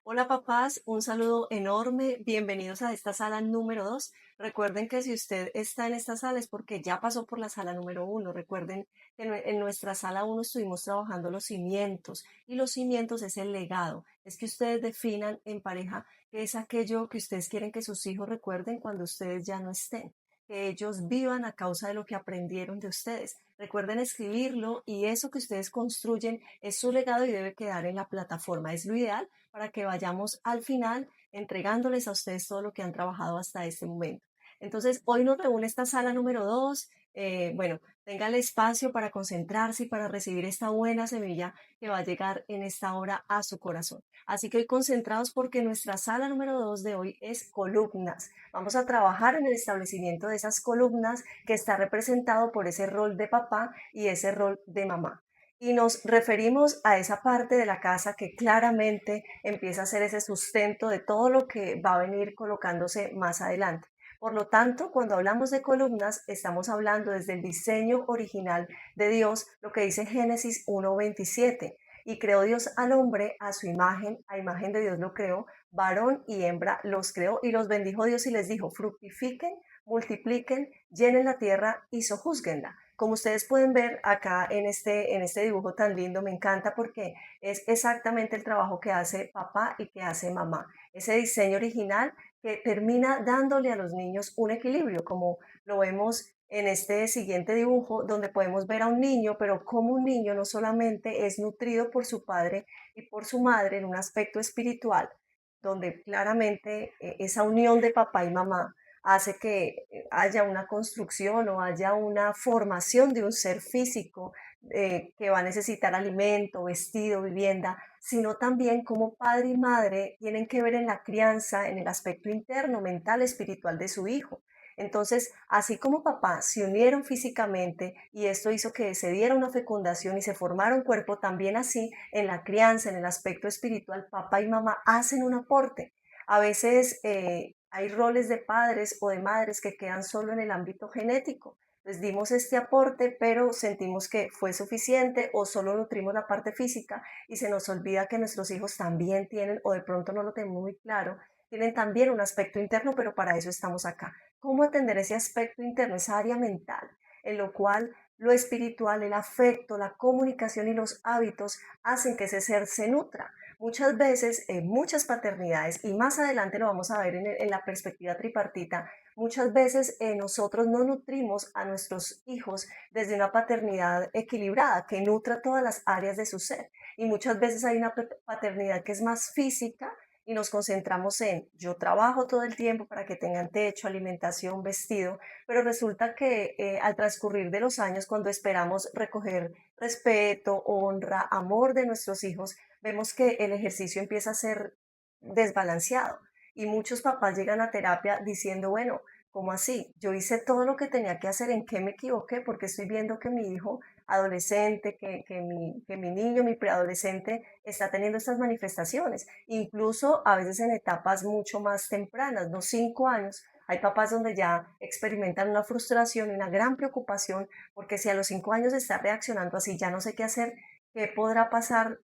Hola papás, un saludo enorme. Bienvenidos a esta sala número 2. Recuerden que si usted está en esta sala es porque ya pasó por la sala número 1. Recuerden que en nuestra sala 1 estuvimos trabajando los cimientos y los cimientos es el legado. Es que ustedes definan en pareja qué es aquello que ustedes quieren que sus hijos recuerden cuando ustedes ya no estén, que ellos vivan a causa de lo que aprendieron de ustedes. Recuerden escribirlo y eso que ustedes construyen es su legado y debe quedar en la plataforma. Es lo ideal para que vayamos al final entregándoles a ustedes todo lo que han trabajado hasta este momento. Entonces, hoy nos reúne esta sala número 2. Bueno, tenga el espacio para concentrarse y para recibir esta buena semilla que va a llegar en esta hora a su corazón. Así que hoy concentrados porque nuestra sala número 2 de hoy es columnas. Vamos a trabajar en el establecimiento de esas columnas que está representado por ese rol de papá y ese rol de mamá. Y nos referimos a esa parte de la casa que claramente empieza a ser ese sustento de todo lo que va a venir colocándose más adelante. Por lo tanto, cuando hablamos de columnas, estamos hablando desde el diseño original de Dios, lo que dice Génesis 1:27. Y creó Dios al hombre a imagen de Dios lo creó, varón y hembra los creó y los bendijo Dios y les dijo, fructifiquen, multipliquen, llenen la tierra y sojúzguenla. Como ustedes pueden ver acá en este dibujo tan lindo, me encanta porque es exactamente el trabajo que hace papá y que hace mamá. Ese diseño original que termina dándole a los niños un equilibrio, como lo vemos en este siguiente dibujo, donde podemos ver a un niño, pero como un niño no solamente es nutrido por su padre y por su madre en un aspecto espiritual, donde claramente esa unión de papá y mamá hace que haya una construcción o haya una formación de un ser físico que va a necesitar alimento, vestido, vivienda, sino también como padre y madre tienen que ver en la crianza, en el aspecto interno, mental, espiritual de su hijo. Entonces, así como papá se unieron físicamente y esto hizo que se diera una fecundación y se formara un cuerpo, también así en la crianza, en el aspecto espiritual, papá y mamá hacen un aporte. A veces hay roles de padres o de madres que quedan solo en el ámbito genético. Les dimos este aporte, pero sentimos que fue suficiente o solo nutrimos la parte física y se nos olvida que nuestros hijos también tienen, o de pronto no lo tenemos muy claro, tienen también un aspecto interno, pero para eso estamos acá. ¿Cómo atender ese aspecto interno, esa área mental, en lo cual lo espiritual, el afecto, la comunicación y los hábitos hacen que ese ser se nutra? Muchas veces, en muchas paternidades, y más adelante lo vamos a ver en la perspectiva tripartita, muchas veces nosotros no nutrimos a nuestros hijos desde una paternidad equilibrada, que nutra todas las áreas de su ser. Y muchas veces hay una paternidad que es más física y nos concentramos en yo trabajo todo el tiempo para que tengan techo, alimentación, vestido, pero resulta que al transcurrir de los años, cuando esperamos recoger respeto, honra, amor de nuestros hijos, vemos que el ejercicio empieza a ser desbalanceado y muchos papás llegan a terapia diciendo, bueno, ¿cómo así? Yo hice todo lo que tenía que hacer, ¿en qué me equivoqué? Porque estoy viendo que mi hijo adolescente, que mi niño, mi preadolescente está teniendo estas manifestaciones, incluso a veces en etapas mucho más tempranas, no 5 años. Hay papás donde ya experimentan una frustración y una gran preocupación porque si a los 5 años está reaccionando así, ya no sé qué hacer, qué podrá pasar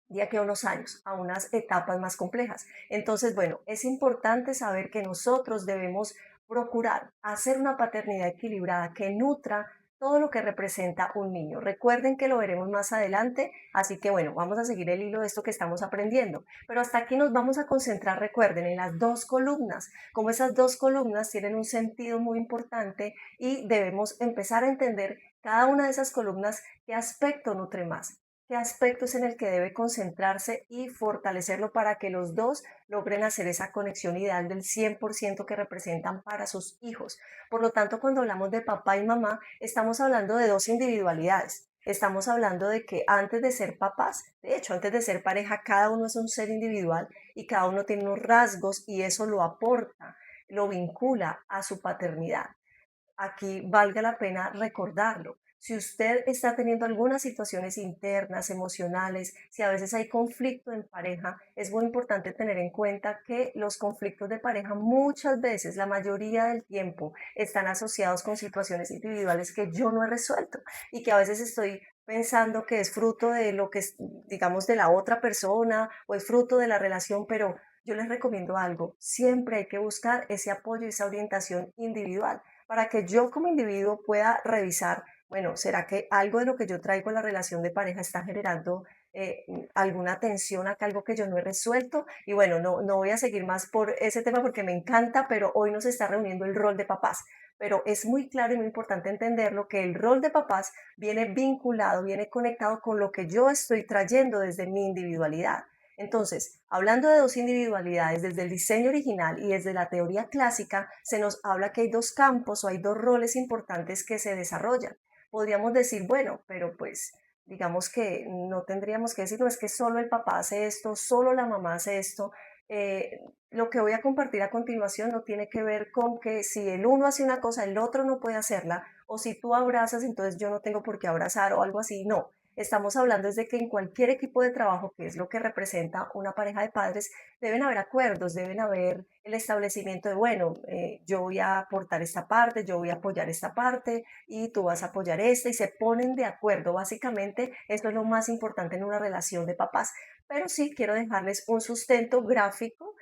de aquí a unos años, a unas etapas más complejas. Entonces, bueno, es importante saber que nosotros debemos procurar hacer una paternidad equilibrada que nutra todo lo que representa un niño. Recuerden que lo veremos más adelante, así que bueno, vamos a seguir el hilo de esto que estamos aprendiendo. Pero hasta aquí nos vamos a concentrar, recuerden, en las dos columnas, como esas dos columnas tienen un sentido muy importante y debemos empezar a entender cada una de esas columnas qué aspecto nutre más, qué aspecto es en el que debe concentrarse y fortalecerlo para que los dos logren hacer esa conexión ideal del 100% que representan para sus hijos. Por lo tanto, cuando hablamos de papá y mamá, estamos hablando de dos individualidades. Estamos hablando de que antes de ser papás, de hecho, antes de ser pareja, cada uno es un ser individual y cada uno tiene unos rasgos y eso lo aporta, lo vincula a su paternidad. Aquí valga la pena recordarlo. Si usted está teniendo algunas situaciones internas, emocionales, si a veces hay conflicto en pareja, es muy importante tener en cuenta que los conflictos de pareja muchas veces, la mayoría del tiempo, están asociados con situaciones individuales que yo no he resuelto y que a veces estoy pensando que es fruto de lo que es, digamos, de la otra persona o es fruto de la relación, pero yo les recomiendo algo, siempre hay que buscar ese apoyo y esa orientación individual para que yo como individuo pueda revisar, bueno, ¿será que algo de lo que yo traigo en la relación de pareja está generando alguna tensión acá, algo que yo no he resuelto? Y bueno, no voy a seguir más por ese tema porque me encanta, pero hoy nos está reuniendo el rol de papás. Pero es muy claro y muy importante entenderlo que el rol de papás viene vinculado, viene conectado con lo que yo estoy trayendo desde mi individualidad. Entonces, hablando de dos individualidades, desde el diseño original y desde la teoría clásica, se nos habla que hay dos campos o hay dos roles importantes que se desarrollan. Podríamos decir, bueno, pero pues digamos que no tendríamos que decir, no, es que solo el papá hace esto, solo la mamá hace esto. Eh, lo que voy a compartir a continuación no tiene que ver con que si el uno hace una cosa, el otro no puede hacerla, o si tú abrazas, entonces yo no tengo por qué abrazar o algo así. No, estamos hablando desde que en cualquier equipo de trabajo, que es lo que representa una pareja de padres, deben haber acuerdos, deben haber el establecimiento de, bueno, yo voy a aportar esta parte, yo voy a apoyar esta parte y tú vas a apoyar esta y se ponen de acuerdo. Básicamente, esto es lo más importante en una relación de papás. Pero sí quiero dejarles un sustento gráfico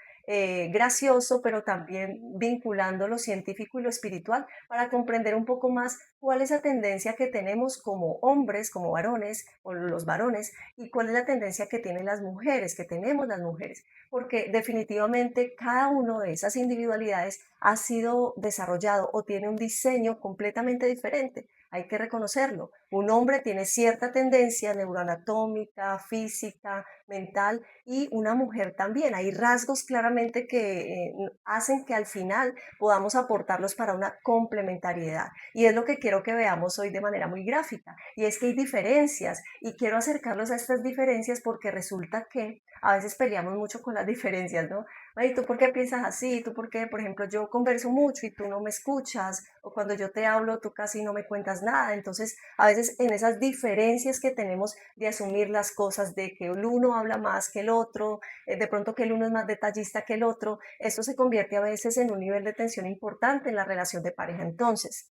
gracioso, pero también vinculando lo científico y lo espiritual para comprender un poco más cuál es la tendencia que tenemos como hombres, como varones, o los varones, y cuál es la tendencia que tienen las mujeres, que tenemos las mujeres, porque definitivamente cada una de esas individualidades ha sido desarrollado o tiene un diseño completamente diferente. Hay que reconocerlo. Un hombre tiene cierta tendencia neuroanatómica, física, mental, y una mujer también. Hay rasgos claramente que hacen que al final podamos aportarlos para una complementariedad. Y es lo que quiero que veamos hoy de manera muy gráfica. Y es que hay diferencias y quiero acercarlos a estas diferencias porque resulta que a veces peleamos mucho con las diferencias, ¿no? Ay, ¿tú por qué piensas así? ¿Tú por qué? Por ejemplo, yo converso mucho y tú no me escuchas, o cuando yo te hablo, tú casi no me cuentas nada. Entonces, a veces en esas diferencias que tenemos de asumir las cosas, de que el uno habla más que el otro, de pronto que el uno es más detallista que el otro, esto se convierte a veces en un nivel de tensión importante en la relación de pareja. Entonces,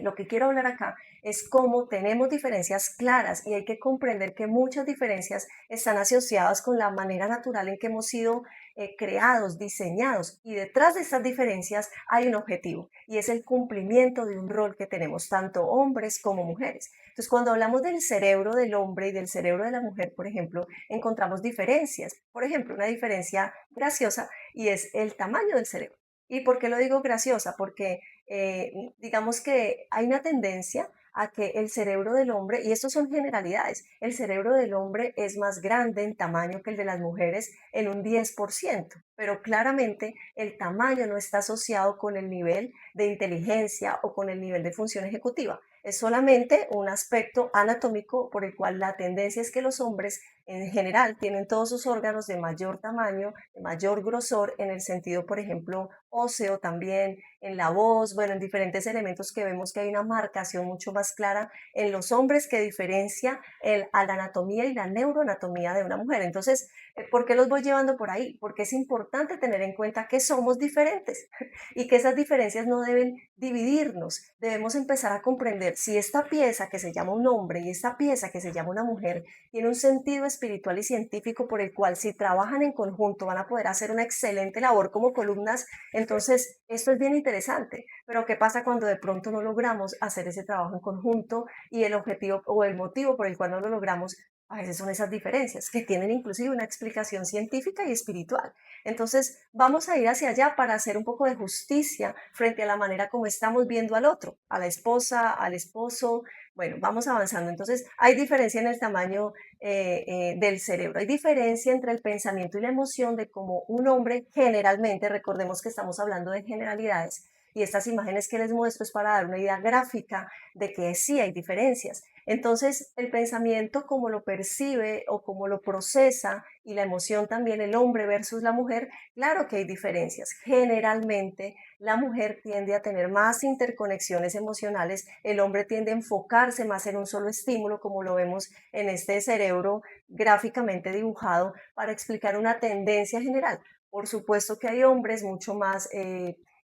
lo que quiero hablar acá es cómo tenemos diferencias claras y hay que comprender que muchas diferencias están asociadas con la manera natural en que hemos sido creados, diseñados, y detrás de estas diferencias hay un objetivo y es el cumplimiento de un rol que tenemos tanto hombres como mujeres. Entonces, cuando hablamos del cerebro del hombre y del cerebro de la mujer, por ejemplo, encontramos diferencias. Por ejemplo, una diferencia graciosa y es el tamaño del cerebro. ¿Y por qué lo digo graciosa? Porque digamos que hay una tendencia a que el cerebro del hombre, y esto son generalidades, el cerebro del hombre es más grande en tamaño que el de las mujeres en un 10%, pero claramente el tamaño no está asociado con el nivel de inteligencia o con el nivel de función ejecutiva. Es solamente un aspecto anatómico por el cual la tendencia es que los hombres en general tienen todos sus órganos de mayor tamaño, de mayor grosor, en el sentido, por ejemplo, óseo también, en la voz, bueno, en diferentes elementos que vemos que hay una marcación mucho más clara en los hombres que diferencia a la anatomía y la neuroanatomía de una mujer. Entonces, ¿por qué los voy llevando por ahí? Porque es importante tener en cuenta que somos diferentes y que esas diferencias no deben dividirnos. Debemos empezar a comprender si esta pieza que se llama un hombre y esta pieza que se llama una mujer tiene un sentido espiritual y científico por el cual si trabajan en conjunto van a poder hacer una excelente labor como columnas. Entonces, esto es bien interesante, pero ¿qué pasa cuando de pronto no logramos hacer ese trabajo en conjunto y el objetivo o el motivo por el cual no lo logramos? A veces son esas diferencias que tienen inclusive una explicación científica y espiritual. Entonces, vamos a ir hacia allá para hacer un poco de justicia frente a la manera como estamos viendo al otro, a la esposa, al esposo. Bueno, vamos avanzando. Entonces, hay diferencia en el tamaño del cerebro. Hay diferencia entre el pensamiento y la emoción de cómo un hombre generalmente, recordemos que estamos hablando de generalidades, y estas imágenes que les muestro es para dar una idea gráfica de que sí hay diferencias. Entonces, el pensamiento como lo percibe o como lo procesa y la emoción también, el hombre versus la mujer, claro que hay diferencias. Generalmente, la mujer tiende a tener más interconexiones emocionales, el hombre tiende a enfocarse más en un solo estímulo, como lo vemos en este cerebro gráficamente dibujado para explicar una tendencia general. Por supuesto que hay hombres mucho más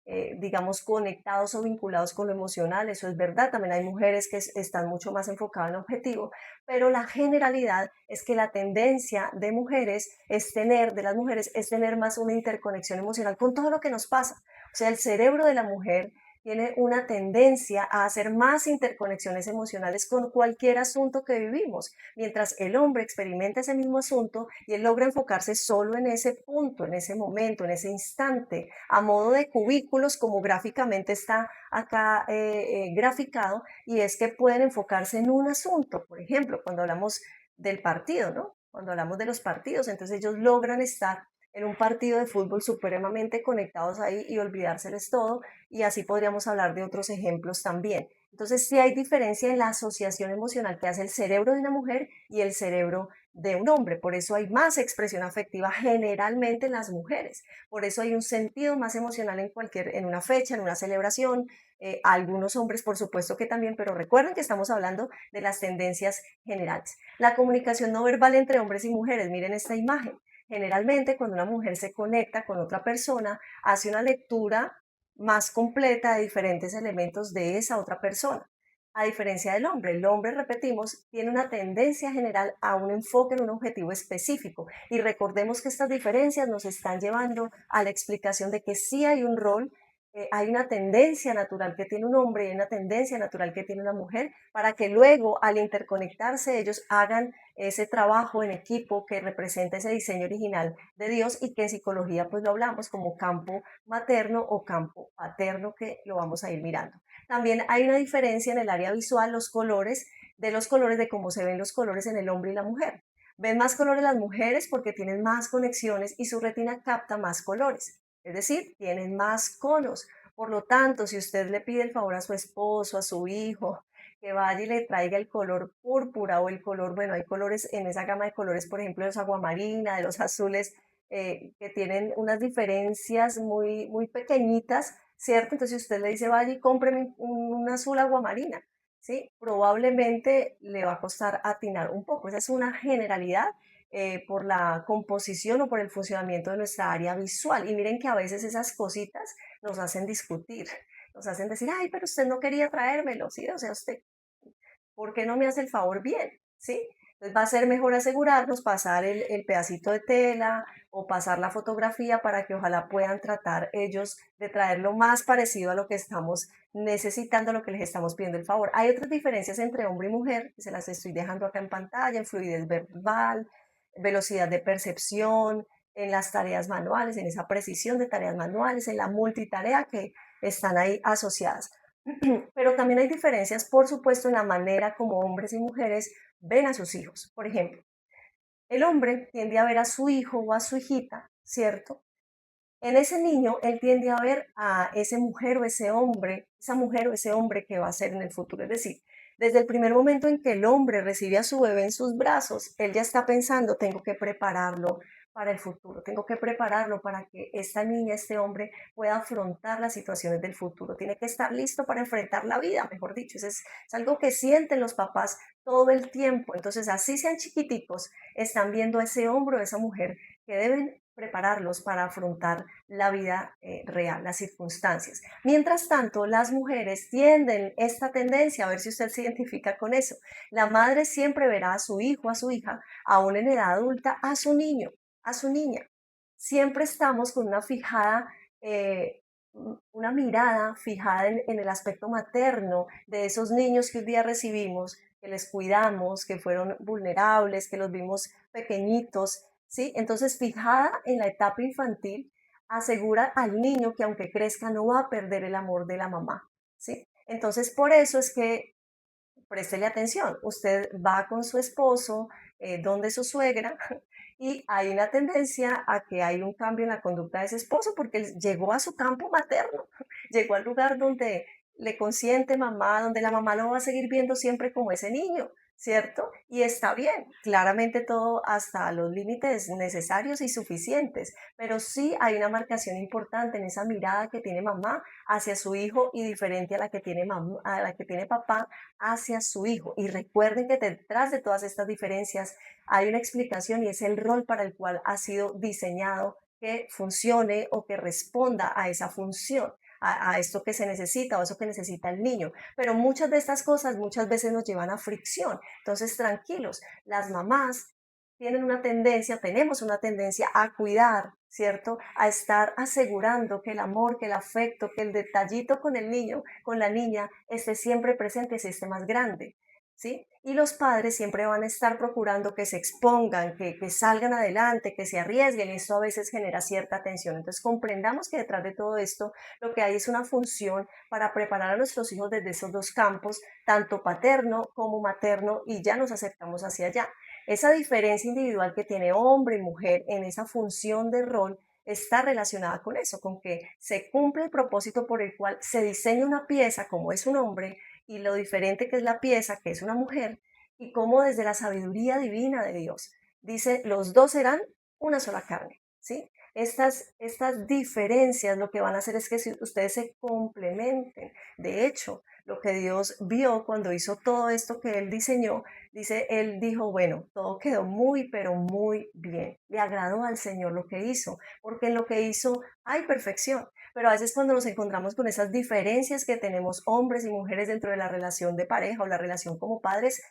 digamos, conectados o vinculados con lo emocional, eso es verdad, también hay mujeres que están mucho más enfocadas en el objetivo, pero la generalidad es que la tendencia de mujeres es tener, de las mujeres, es tener más una interconexión emocional con todo lo que nos pasa. O sea, el cerebro de la mujer tiene una tendencia a hacer más interconexiones emocionales con cualquier asunto que vivimos, mientras el hombre experimenta ese mismo asunto y él logra enfocarse solo en ese punto, en ese momento, en ese instante, a modo de cubículos, como gráficamente está acá graficado, y es que pueden enfocarse en un asunto. Por ejemplo, cuando hablamos del partido, ¿no? Cuando hablamos de los partidos, entonces ellos logran estar en un partido de fútbol supremamente conectados ahí y olvidárseles todo, y así podríamos hablar de otros ejemplos también. Entonces, sí hay diferencia en la asociación emocional que hace el cerebro de una mujer y el cerebro de un hombre. Por eso hay más expresión afectiva generalmente en las mujeres. Por eso hay un sentido más emocional en una fecha, en una celebración. Algunos hombres, por supuesto que también, pero recuerden que estamos hablando de las tendencias generales. La comunicación no verbal entre hombres y mujeres. Miren esta imagen. Generalmente, cuando una mujer se conecta con otra persona, hace una lectura más completa de diferentes elementos de esa otra persona. A diferencia del hombre, el hombre, repetimos, tiene una tendencia general a un enfoque en un objetivo específico. Y recordemos que estas diferencias nos están llevando a la explicación de que sí hay un rol, hay una tendencia natural que tiene un hombre y hay una tendencia natural que tiene una mujer, para que luego, al interconectarse, ellos hagan ese trabajo en equipo que representa ese diseño original de Dios, y que en psicología pues lo hablamos como campo materno o campo paterno, que lo vamos a ir mirando. También hay una diferencia en el área visual, los colores de cómo se ven los colores en el hombre y la mujer. Ven más colores las mujeres porque tienen más conexiones y su retina capta más colores, es decir, tienen más conos. Por lo tanto, si usted le pide el favor a su esposo, a su hijo, que vaya y le traiga el color púrpura o el color, bueno, hay colores en esa gama de colores, por ejemplo, de los aguamarina, de los azules, que tienen unas diferencias muy, muy pequeñitas, ¿cierto? Entonces, si usted le dice, vaya y cómpreme un azul aguamarina, ¿sí? Probablemente le va a costar atinar un poco. Esa es una generalidad por la composición o por el funcionamiento de nuestra área visual. Y miren que a veces esas cositas nos hacen discutir, nos hacen decir, ay, pero usted no quería traérmelo, ¿sí? O sea, usted, ¿por qué no me hace el favor bien? ¿Sí? Entonces va a ser mejor asegurarnos, pasar el pedacito de tela o pasar la fotografía para que ojalá puedan tratar ellos de traer lo más parecido a lo que estamos necesitando, a lo que les estamos pidiendo el favor. Hay otras diferencias entre hombre y mujer, que se las estoy dejando acá en pantalla, en fluidez verbal, velocidad de percepción, en las tareas manuales, en esa precisión de tareas manuales, en la multitarea que están ahí asociadas. Pero también hay diferencias, por supuesto, en la manera como hombres y mujeres ven a sus hijos. Por ejemplo, el hombre tiende a ver a su hijo o a su hijita, ¿cierto? En ese niño, él tiende a ver a ese mujer o ese hombre, esa mujer o ese hombre que va a ser en el futuro. Es decir, desde el primer momento en que el hombre recibe a su bebé en sus brazos, él ya está pensando, tengo que prepararlo para el futuro, tengo que prepararlo para que esta niña, este hombre pueda afrontar las situaciones del futuro, tiene que estar listo para enfrentar la vida, mejor dicho. Es algo que sienten los papás todo el tiempo. Entonces, así sean chiquiticos, están viendo a ese hombre o a esa mujer que deben prepararlos para afrontar la vida real, las circunstancias. Mientras tanto, las mujeres tienden esta tendencia, a ver si usted se identifica con eso. La madre siempre verá a su hijo, a su hija, aún en edad adulta, a su niño, a su niña. Siempre estamos con una fijada, una mirada fijada en el aspecto materno de esos niños que un día recibimos, que les cuidamos, que fueron vulnerables, que los vimos pequeñitos, ¿sí? Entonces, fijada en la etapa infantil, asegura al niño que aunque crezca no va a perder el amor de la mamá, ¿sí? Entonces, por eso es que préstele atención, usted va con su esposo, donde su suegra, y hay una tendencia a que hay un cambio en la conducta de ese esposo porque él llegó a su campo materno, llegó al lugar donde le consiente mamá, donde la mamá lo va a seguir viendo siempre como ese niño, ¿cierto? Y está bien, claramente todo hasta los límites necesarios y suficientes, pero sí hay una marcación importante en esa mirada que tiene mamá hacia su hijo y diferente a la que tiene mamá, a la que tiene papá hacia su hijo. Y recuerden que detrás de todas estas diferencias hay una explicación, y es el rol para el cual ha sido diseñado que funcione o que responda a esa función. a esto que se necesita o eso que necesita el niño. Pero muchas de estas cosas muchas veces nos llevan a fricción. Entonces, tranquilos, las mamás tenemos una tendencia a cuidar, ¿cierto? A estar asegurando que el amor, que el afecto, que el detallito con el niño, con la niña, esté siempre presente, si esté más grande, ¿sí? Y los padres siempre van a estar procurando que se expongan, que salgan adelante, que se arriesguen, y esto a veces genera cierta tensión. Entonces, comprendamos que detrás de todo esto lo que hay es una función para preparar a nuestros hijos desde esos dos campos, tanto paterno como materno, y ya nos acercamos hacia allá. Esa diferencia individual que tiene hombre y mujer en esa función de rol está relacionada con eso, con que se cumple el propósito por el cual se diseña una pieza como es un hombre y lo diferente que es la pieza que es una mujer, y cómo desde la sabiduría divina de Dios dice, los dos serán una sola carne, ¿sí? Estas diferencias lo que van a hacer es que si ustedes se complementen. De hecho, lo que Dios vio cuando hizo todo esto que Él diseñó, dice, Él dijo, bueno, todo quedó muy, pero muy bien. Le agradó al Señor lo que hizo, porque en lo que hizo hay perfección. Pero a veces cuando nos encontramos con esas diferencias que tenemos hombres y mujeres dentro de la relación de pareja o la relación como padres,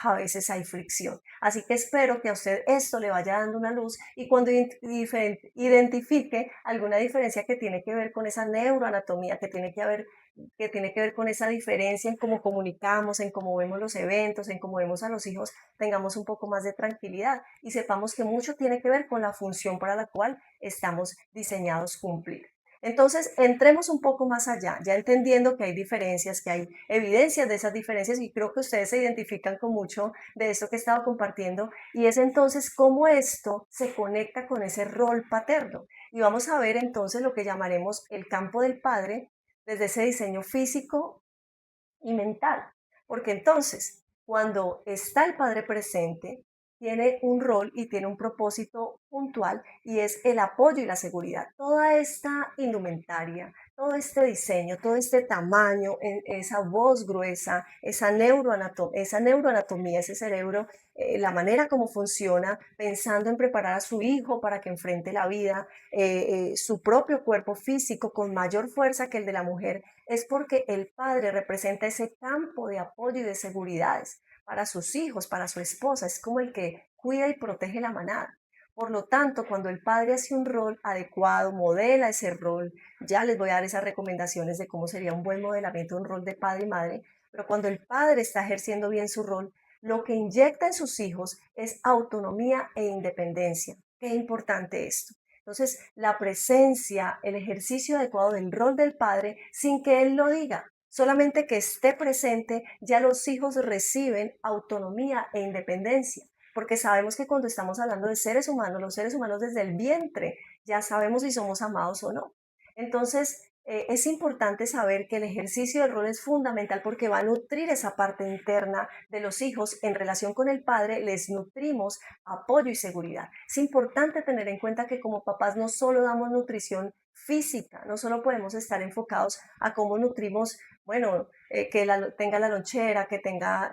a veces hay fricción. Así que espero que a usted esto le vaya dando una luz, y cuando identifique alguna diferencia que tiene que ver con esa neuroanatomía, que tiene que ver con esa diferencia en cómo comunicamos, en cómo vemos los eventos, en cómo vemos a los hijos, tengamos un poco más de tranquilidad y sepamos que mucho tiene que ver con la función para la cual estamos diseñados cumplir. Entonces, entremos un poco más allá, ya entendiendo que hay diferencias, que hay evidencias de esas diferencias, y creo que ustedes se identifican con mucho de esto que he estado compartiendo, y es entonces cómo esto se conecta con ese rol paterno. Y vamos a ver entonces lo que llamaremos el campo del padre desde ese diseño físico y mental. Porque entonces, cuando está el padre presente, tiene un rol y tiene un propósito puntual, y es el apoyo y la seguridad. Toda esta indumentaria, todo este diseño, todo este tamaño, esa voz gruesa, esa neuroanatomía, ese cerebro, la manera como funciona, pensando en preparar a su hijo para que enfrente la vida, su propio cuerpo físico con mayor fuerza que el de la mujer, es porque el padre representa ese campo de apoyo y de seguridades para sus hijos, para su esposa. Es como el que cuida y protege la manada. Por lo tanto, cuando el padre hace un rol adecuado, modela ese rol, ya les voy a dar esas recomendaciones de cómo sería un buen modelamiento de un rol de padre y madre, pero cuando el padre está ejerciendo bien su rol, lo que inyecta en sus hijos es autonomía e independencia. Qué importante esto. Entonces, la presencia, el ejercicio adecuado del rol del padre sin que él lo diga, solamente que esté presente, ya los hijos reciben autonomía e independencia, porque sabemos que cuando estamos hablando de seres humanos, los seres humanos desde el vientre, ya sabemos si somos amados o no. Entonces, es importante saber que el ejercicio del rol es fundamental porque va a nutrir esa parte interna de los hijos. En relación con el padre, les nutrimos apoyo y seguridad. Es importante tener en cuenta que como papás no solo damos nutrición física, no solo podemos estar enfocados a cómo nutrimos, bueno, tenga la lonchera, que tenga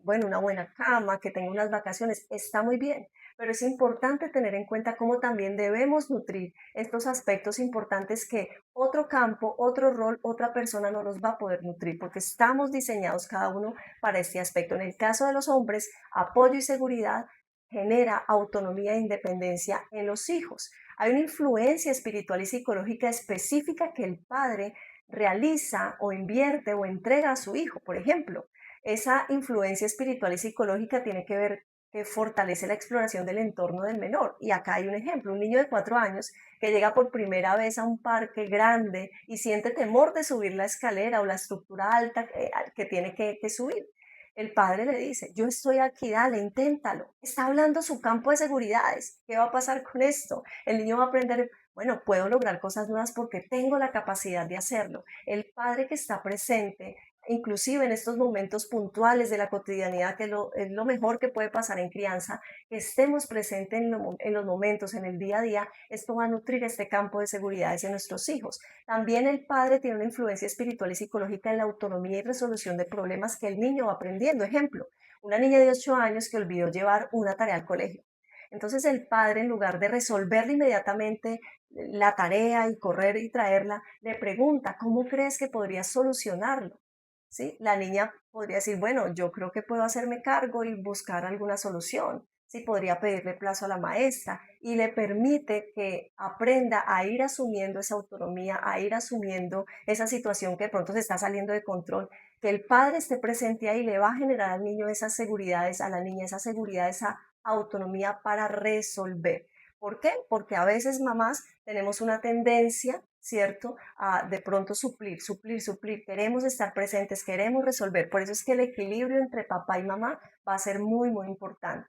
bueno, una buena cama, que tenga unas vacaciones, está muy bien, pero es importante tener en cuenta cómo también debemos nutrir estos aspectos importantes que otro campo, otro rol, otra persona no los va a poder nutrir, porque estamos diseñados cada uno para este aspecto. En el caso de los hombres, apoyo y seguridad genera autonomía e independencia en los hijos. Hay una influencia espiritual y psicológica específica que el padre realiza o invierte o entrega a su hijo. Por ejemplo, esa influencia espiritual y psicológica tiene que ver que fortalece la exploración del entorno del menor. Y acá hay un ejemplo, un niño de 4 años que llega por primera vez a un parque grande y siente temor de subir la escalera o la estructura alta que tiene que subir. El padre le dice, yo estoy aquí, dale, inténtalo. Está hablando su campo de seguridades. ¿Qué va a pasar con esto? El niño va a aprender, bueno, puedo lograr cosas nuevas porque tengo la capacidad de hacerlo. El padre que está presente, inclusive en estos momentos puntuales de la cotidianidad, que es lo mejor que puede pasar en crianza, que estemos presentes en los momentos, en el día a día, esto va a nutrir este campo de seguridades en nuestros hijos. También el padre tiene una influencia espiritual y psicológica en la autonomía y resolución de problemas que el niño va aprendiendo. Ejemplo, una niña de 8 años que olvidó llevar una tarea al colegio. Entonces el padre, en lugar de resolverle inmediatamente la tarea y correr y traerla, le pregunta, ¿cómo crees que podrías solucionarlo? ¿Sí? La niña podría decir, bueno, yo creo que puedo hacerme cargo y buscar alguna solución. Sí, podría pedirle plazo a la maestra y le permite que aprenda a ir asumiendo esa autonomía, a ir asumiendo esa situación que de pronto se está saliendo de control, que el padre esté presente ahí le va a generar al niño esas seguridades, a la niña esa seguridad, esa autonomía para resolver. ¿Por qué? Porque a veces mamás tenemos una tendencia, ¿cierto? A de pronto suplir, suplir, suplir. Queremos estar presentes, queremos resolver. Por eso es que el equilibrio entre papá y mamá va a ser muy, muy importante.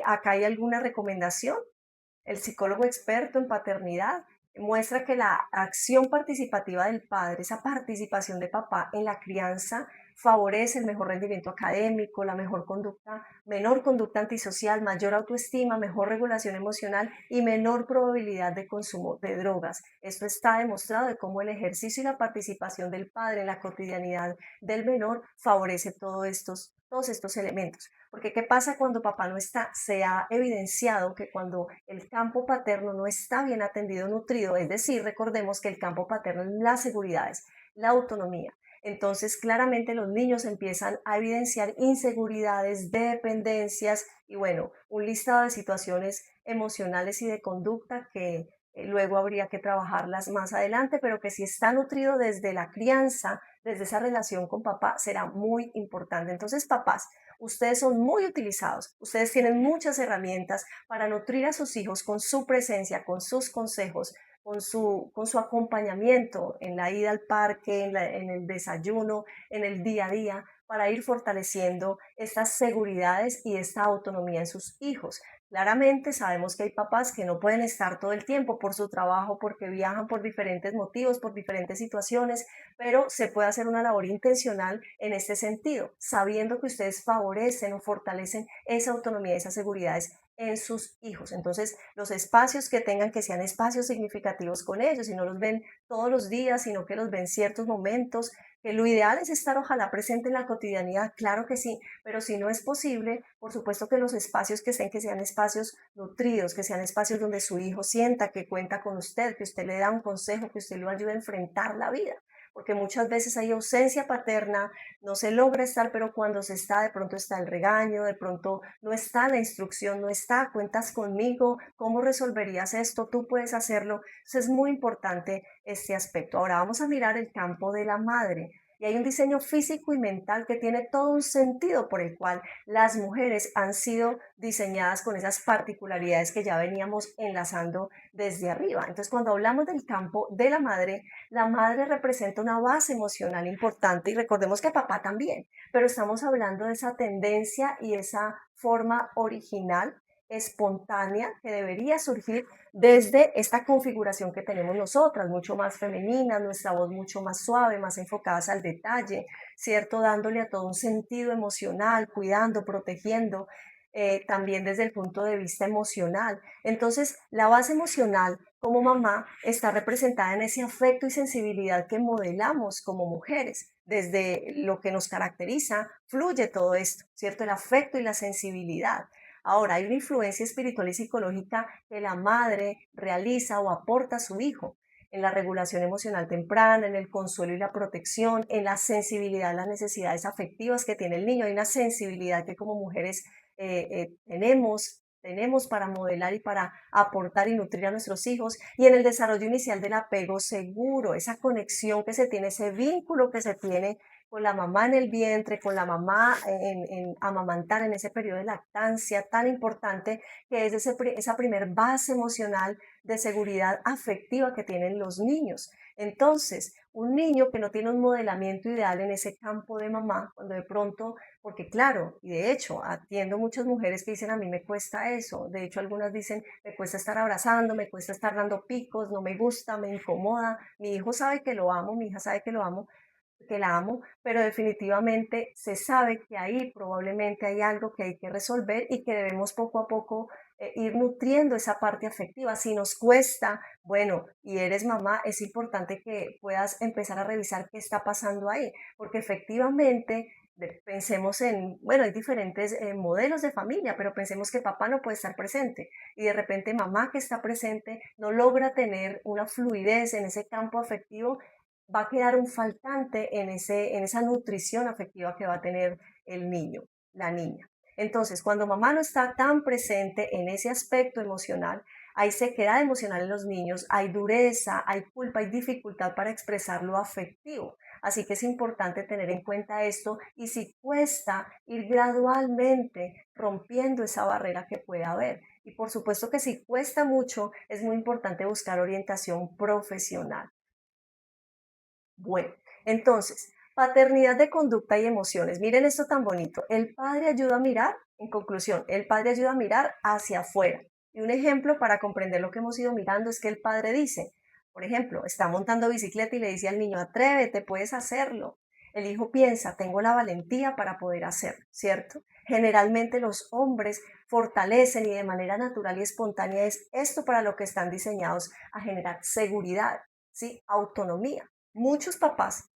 Acá hay alguna recomendación. El psicólogo experto en paternidad muestra que la acción participativa del padre, esa participación de papá en la crianza, favorece el mejor rendimiento académico, la mejor conducta, menor conducta antisocial, mayor autoestima, mejor regulación emocional y menor probabilidad de consumo de drogas. Esto está demostrado de cómo el ejercicio y la participación del padre en la cotidianidad del menor favorece todos estos elementos. Porque ¿qué pasa cuando papá no está? Se ha evidenciado que cuando el campo paterno no está bien atendido, nutrido, es decir, recordemos que el campo paterno es las seguridades, la autonomía. Entonces, claramente los niños empiezan a evidenciar inseguridades, dependencias y bueno, un listado de situaciones emocionales y de conducta que luego habría que trabajarlas más adelante, pero que si está nutrido desde la crianza, desde esa relación con papá, será muy importante. Entonces, papás, ustedes son muy utilizados, ustedes tienen muchas herramientas para nutrir a sus hijos con su presencia, con sus consejos, con su acompañamiento en la ida al parque, en el desayuno, en el día a día, para ir fortaleciendo estas seguridades y esta autonomía en sus hijos. Claramente sabemos que hay papás que no pueden estar todo el tiempo por su trabajo, porque viajan por diferentes motivos, por diferentes situaciones, pero se puede hacer una labor intencional en este sentido, sabiendo que ustedes favorecen o fortalecen esa autonomía, esas seguridades en sus hijos. Entonces, los espacios que tengan que sean espacios significativos con ellos y no los ven todos los días, sino que los ven ciertos momentos, que lo ideal es estar ojalá presente en la cotidianidad, claro que sí, pero si no es posible, por supuesto que los espacios que estén, que sean espacios nutridos, que sean espacios donde su hijo sienta que cuenta con usted, que usted le da un consejo, que usted lo ayuda a enfrentar la vida, porque muchas veces hay ausencia paterna, no se logra estar, pero cuando se está, de pronto está el regaño, de pronto no está la instrucción, no está, cuentas conmigo, ¿cómo resolverías esto? Tú puedes hacerlo. Entonces es muy importante este aspecto. Ahora vamos a mirar el campo de la madre. Y hay un diseño físico y mental que tiene todo un sentido por el cual las mujeres han sido diseñadas con esas particularidades que ya veníamos enlazando desde arriba. Entonces, cuando hablamos del campo de la madre representa una base emocional importante y recordemos que papá también, pero estamos hablando de esa tendencia y esa forma original, espontánea, que debería surgir desde esta configuración que tenemos nosotras, mucho más femenina, nuestra voz mucho más suave, más enfocadas al detalle, ¿cierto? Dándole a todo un sentido emocional, cuidando, protegiendo, también desde el punto de vista emocional. Entonces, la base emocional como mamá está representada en ese afecto y sensibilidad que modelamos como mujeres. Desde lo que nos caracteriza, fluye todo esto, ¿cierto? El afecto y la sensibilidad. Ahora, hay una influencia espiritual y psicológica que la madre realiza o aporta a su hijo en la regulación emocional temprana, en el consuelo y la protección, en la sensibilidad a las necesidades afectivas que tiene el niño. Hay una sensibilidad que como mujeres tenemos para modelar y para aportar y nutrir a nuestros hijos, y en el desarrollo inicial del apego seguro, esa conexión que se tiene, ese vínculo que se tiene con la mamá en el vientre, con la mamá en amamantar en ese periodo de lactancia tan importante, que es esa primer base emocional de seguridad afectiva que tienen los niños. Entonces, un niño que no tiene un modelamiento ideal en ese campo de mamá, cuando de pronto, porque claro, y de hecho atiendo muchas mujeres que dicen a mí me cuesta eso, de hecho algunas dicen me cuesta estar abrazando, me cuesta estar dando picos, no me gusta, me incomoda, mi hijo sabe que lo amo, mi hija sabe que la amo, pero definitivamente se sabe que ahí probablemente hay algo que hay que resolver y que debemos poco a poco ir nutriendo esa parte afectiva. Si nos cuesta, bueno, y eres mamá, es importante que puedas empezar a revisar qué está pasando ahí, porque efectivamente Pensemos en, bueno, hay diferentes modelos de familia, pero pensemos que papá no puede estar presente y de repente mamá que está presente no logra tener una fluidez en ese campo afectivo, va a quedar un faltante en esa nutrición afectiva que va a tener el niño, la niña. Entonces, cuando mamá no está tan presente en ese aspecto emocional, hay sequedad emocional en los niños, hay dureza, hay culpa, hay dificultad para expresar lo afectivo. Así que es importante tener en cuenta esto y si cuesta ir gradualmente rompiendo esa barrera que puede haber. Y por supuesto que si cuesta mucho, es muy importante buscar orientación profesional. Bueno, entonces, paternidad de conducta y emociones. Miren esto tan bonito. El padre ayuda a mirar, en conclusión, el padre ayuda a mirar hacia afuera. Y un ejemplo para comprender lo que hemos ido mirando es que el padre dice, por ejemplo, está montando bicicleta y le dice al niño, atrévete, puedes hacerlo. El hijo piensa, tengo la valentía para poder hacerlo, ¿cierto? Generalmente los hombres fortalecen y de manera natural y espontánea es esto para lo que están diseñados a generar seguridad, ¿sí? Autonomía. Muchos papás,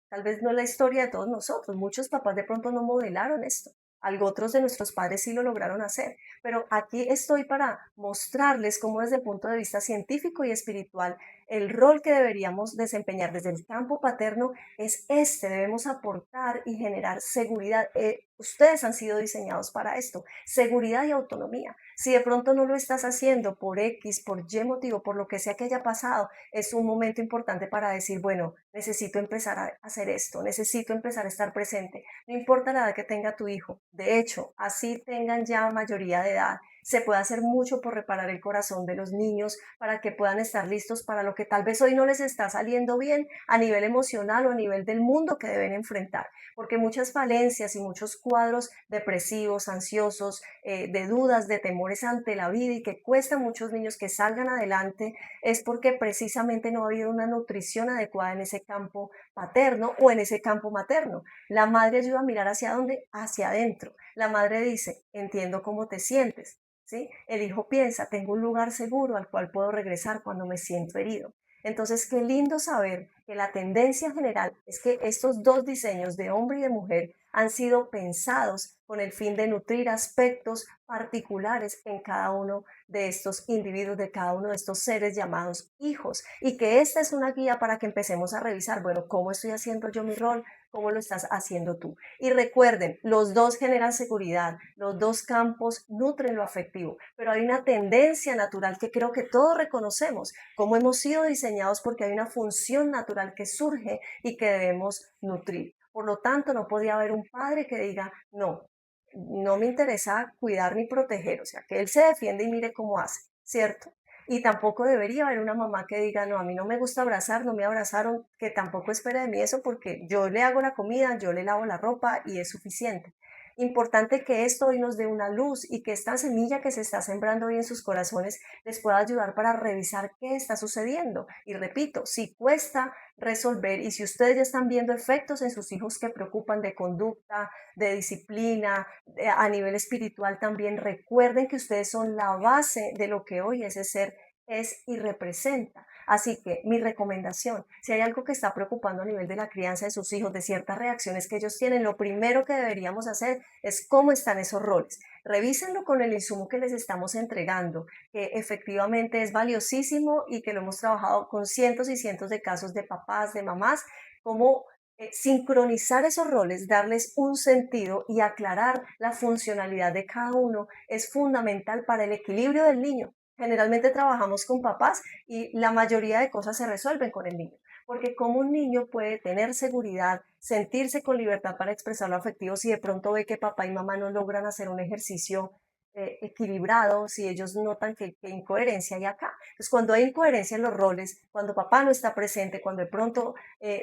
tal vez no es la historia de todos nosotros, muchos papás de pronto no modelaron esto. Algo otros de nuestros padres sí lo lograron hacer, pero aquí estoy para mostrarles cómo desde el punto de vista científico y espiritual el rol que deberíamos desempeñar desde el campo paterno es este, debemos aportar y generar seguridad. Ustedes han sido diseñados para esto, seguridad y autonomía. Si de pronto no lo estás haciendo por X, por Y motivo, por lo que sea que haya pasado, es un momento importante para decir, bueno, necesito empezar a hacer esto, necesito empezar a estar presente. No importa la edad que tenga tu hijo. De hecho, así tengan ya mayoría de edad, se puede hacer mucho por reparar el corazón de los niños para que puedan estar listos para lo que tal vez hoy no les está saliendo bien a nivel emocional o a nivel del mundo que deben enfrentar. Porque muchas falencias y muchos cuadros depresivos, ansiosos, de dudas, de temores ante la vida y que cuesta a muchos niños que salgan adelante, es porque precisamente no ha habido una nutrición adecuada en ese campo paterno o en ese campo materno. La madre ayuda a mirar hacia dónde, hacia adentro. La madre dice, entiendo cómo te sientes. ¿Sí? El hijo piensa, tengo un lugar seguro al cual puedo regresar cuando me siento herido. Entonces, qué lindo saber que la tendencia general es que estos dos diseños de hombre y de mujer han sido pensados con el fin de nutrir aspectos particulares en cada uno de estos individuos, de cada uno de estos seres llamados hijos. Y que esta es una guía para que empecemos a revisar, bueno, ¿cómo estoy haciendo yo mi rol? ¿Cómo lo estás haciendo tú? Y recuerden, los dos generan seguridad, los dos campos nutren lo afectivo, pero hay una tendencia natural que creo que todos reconocemos, cómo hemos sido diseñados porque hay una función natural que surge y que debemos nutrir. Por lo tanto, no podía haber un padre que diga, no, no me interesa cuidar ni proteger, o sea, que él se defiende y mire cómo hace, ¿cierto? Y tampoco debería haber una mamá que diga, no, a mí no me gusta abrazar, no me abrazaron, que tampoco espere de mí eso porque yo le hago la comida, yo le lavo la ropa y es suficiente. Importante que esto hoy nos dé una luz y que esta semilla que se está sembrando hoy en sus corazones les pueda ayudar para revisar qué está sucediendo. Y repito, si cuesta resolver y si ustedes ya están viendo efectos en sus hijos que preocupan de conducta, de disciplina, a nivel espiritual también, recuerden que ustedes son la base de lo que hoy ese ser es y representa. Así que mi recomendación, si hay algo que está preocupando a nivel de la crianza de sus hijos, de ciertas reacciones que ellos tienen, lo primero que deberíamos hacer es cómo están esos roles. Revísenlo con el insumo que les estamos entregando, que efectivamente es valiosísimo y que lo hemos trabajado con cientos y cientos de casos de papás, de mamás, cómo sincronizar esos roles, darles un sentido y aclarar la funcionalidad de cada uno es fundamental para el equilibrio del niño. Generalmente trabajamos con papás y la mayoría de cosas se resuelven con el niño, porque como un niño puede tener seguridad, sentirse con libertad para expresar lo afectivo si de pronto ve que papá y mamá no logran hacer un ejercicio equilibrado, si ellos notan que incoherencia hay acá. Entonces, cuando hay incoherencia en los roles, cuando papá no está presente, cuando de pronto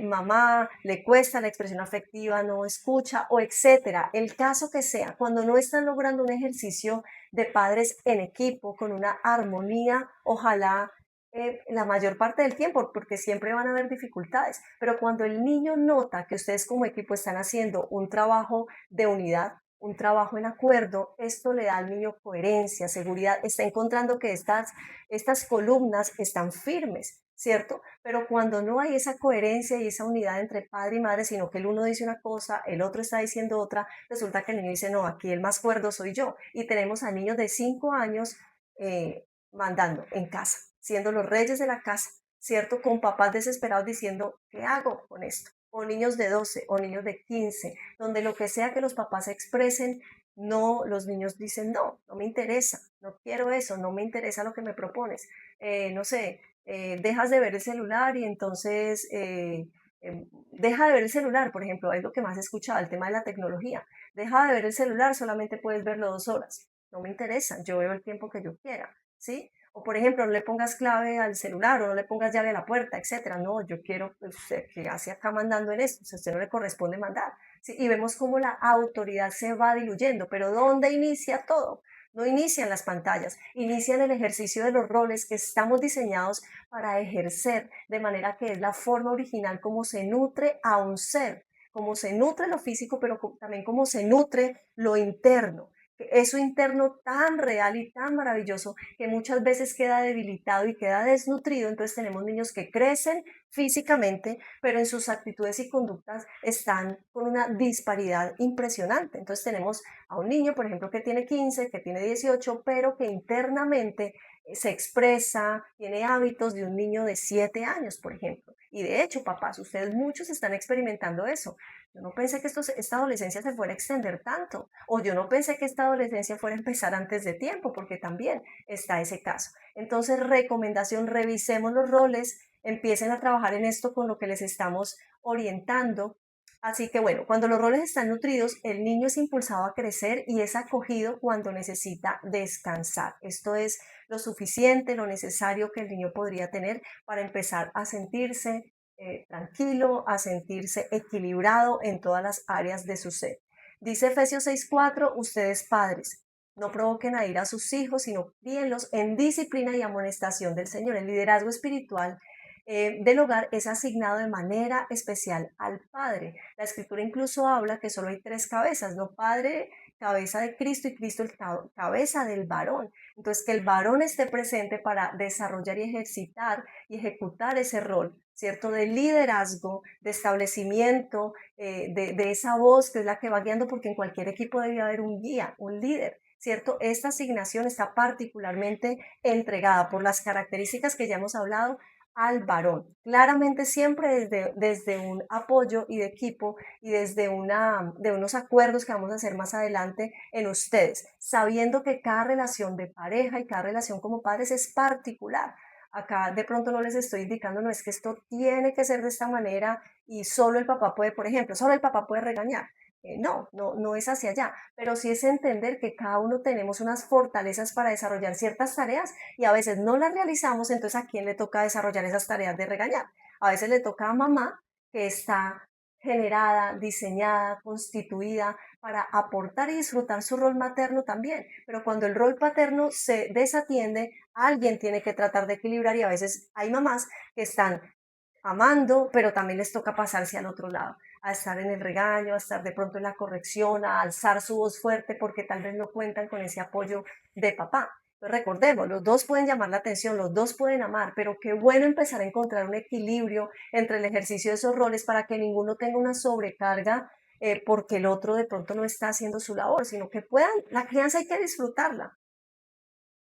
mamá le cuesta la expresión afectiva, no escucha o etcétera, el caso que sea, cuando no están logrando un ejercicio de padres en equipo, con una armonía, ojalá la mayor parte del tiempo, porque siempre van a haber dificultades, pero cuando el niño nota que ustedes como equipo están haciendo un trabajo de unidad, un trabajo en acuerdo, esto le da al niño coherencia, seguridad, está encontrando que estas columnas están firmes, ¿cierto? Pero cuando no hay esa coherencia y esa unidad entre padre y madre, sino que el uno dice una cosa, el otro está diciendo otra, resulta que el niño dice, no, aquí el más cuerdo soy yo. Y tenemos a niños de 5 años mandando en casa, siendo los reyes de la casa, ¿cierto? Con papás desesperados diciendo, ¿qué hago con esto? O niños de 12 o niños de 15, donde lo que sea que los papás expresen, no, los niños dicen, no, no me interesa, no quiero eso, no me interesa lo que me propones. No sé, dejas de ver el celular y entonces deja de ver el celular, por ejemplo, es lo que más he escuchado, el tema de la tecnología. Deja de ver el celular, solamente puedes verlo 2 horas. No me interesa, yo veo el tiempo que yo quiera, ¿sí? O por ejemplo, no le pongas clave al celular o no le pongas llave a la puerta, etcétera. No, yo quiero, pues, usted que hace acá mandando en esto, a usted no le corresponde mandar. ¿Sí? Y vemos cómo la autoridad se va diluyendo, pero ¿dónde inicia todo? No inicia en las pantallas, inicia en el ejercicio de los roles que estamos diseñados para ejercer, de manera que es la forma original como se nutre a un ser, como se nutre lo físico, pero también como se nutre lo interno. Eso interno tan real y tan maravilloso que muchas veces queda debilitado y queda desnutrido. Entonces tenemos niños que crecen físicamente, pero en sus actitudes y conductas están con una disparidad impresionante. Entonces tenemos a un niño, por ejemplo, que tiene 15, que tiene 18, pero que internamente se expresa, tiene hábitos de un niño de 7 años, por ejemplo. Y de hecho, papás, ustedes muchos están experimentando eso. Yo no pensé que esta adolescencia se fuera a extender tanto, o yo no pensé que esta adolescencia fuera a empezar antes de tiempo, porque también está ese caso. Entonces, recomendación, revisemos los roles, empiecen a trabajar en esto con lo que les estamos orientando. Así que bueno, cuando los roles están nutridos, el niño es impulsado a crecer y es acogido cuando necesita descansar. Esto es lo suficiente, lo necesario que el niño podría tener para empezar a sentirse tranquilo, a sentirse equilibrado en todas las áreas de su ser. Dice Efesios 6:4, ustedes padres, no provoquen a ir a sus hijos, sino críenlos en disciplina y amonestación del Señor. El liderazgo espiritual del hogar es asignado de manera especial al padre. La escritura incluso habla que solo hay 3 cabezas, ¿no? Padre, cabeza de Cristo y Cristo el cabeza del varón. Entonces, que el varón esté presente para desarrollar y ejercitar y ejecutar ese rol, ¿cierto? De liderazgo, de establecimiento, de esa voz que es la que va guiando, porque en cualquier equipo debe haber un guía, un líder, ¿cierto? Esta asignación está particularmente entregada por las características que ya hemos hablado al varón. Claramente siempre desde un apoyo y de equipo y desde de unos acuerdos que vamos a hacer más adelante en ustedes, sabiendo que cada relación de pareja y cada relación como padres es particular. Acá de pronto no les estoy indicando, no es que esto tiene que ser de esta manera y solo el papá puede, por ejemplo, solo el papá puede regañar. No es hacia allá, pero sí es entender que cada uno tenemos unas fortalezas para desarrollar ciertas tareas y a veces no las realizamos, entonces ¿a quién le toca desarrollar esas tareas de regañar? A veces le toca a mamá, que está generada, diseñada, constituida para aportar y disfrutar su rol materno también. Pero cuando el rol paterno se desatiende, alguien tiene que tratar de equilibrar y a veces hay mamás que están amando, pero también les toca pasarse al otro lado, a estar en el regaño, a estar de pronto en la corrección, a alzar su voz fuerte porque tal vez no cuentan con ese apoyo de papá. Entonces recordemos, los dos pueden llamar la atención, los dos pueden amar, pero qué bueno empezar a encontrar un equilibrio entre el ejercicio de esos roles para que ninguno tenga una sobrecarga porque el otro de pronto no está haciendo su labor, sino que puedan, la crianza hay que disfrutarla.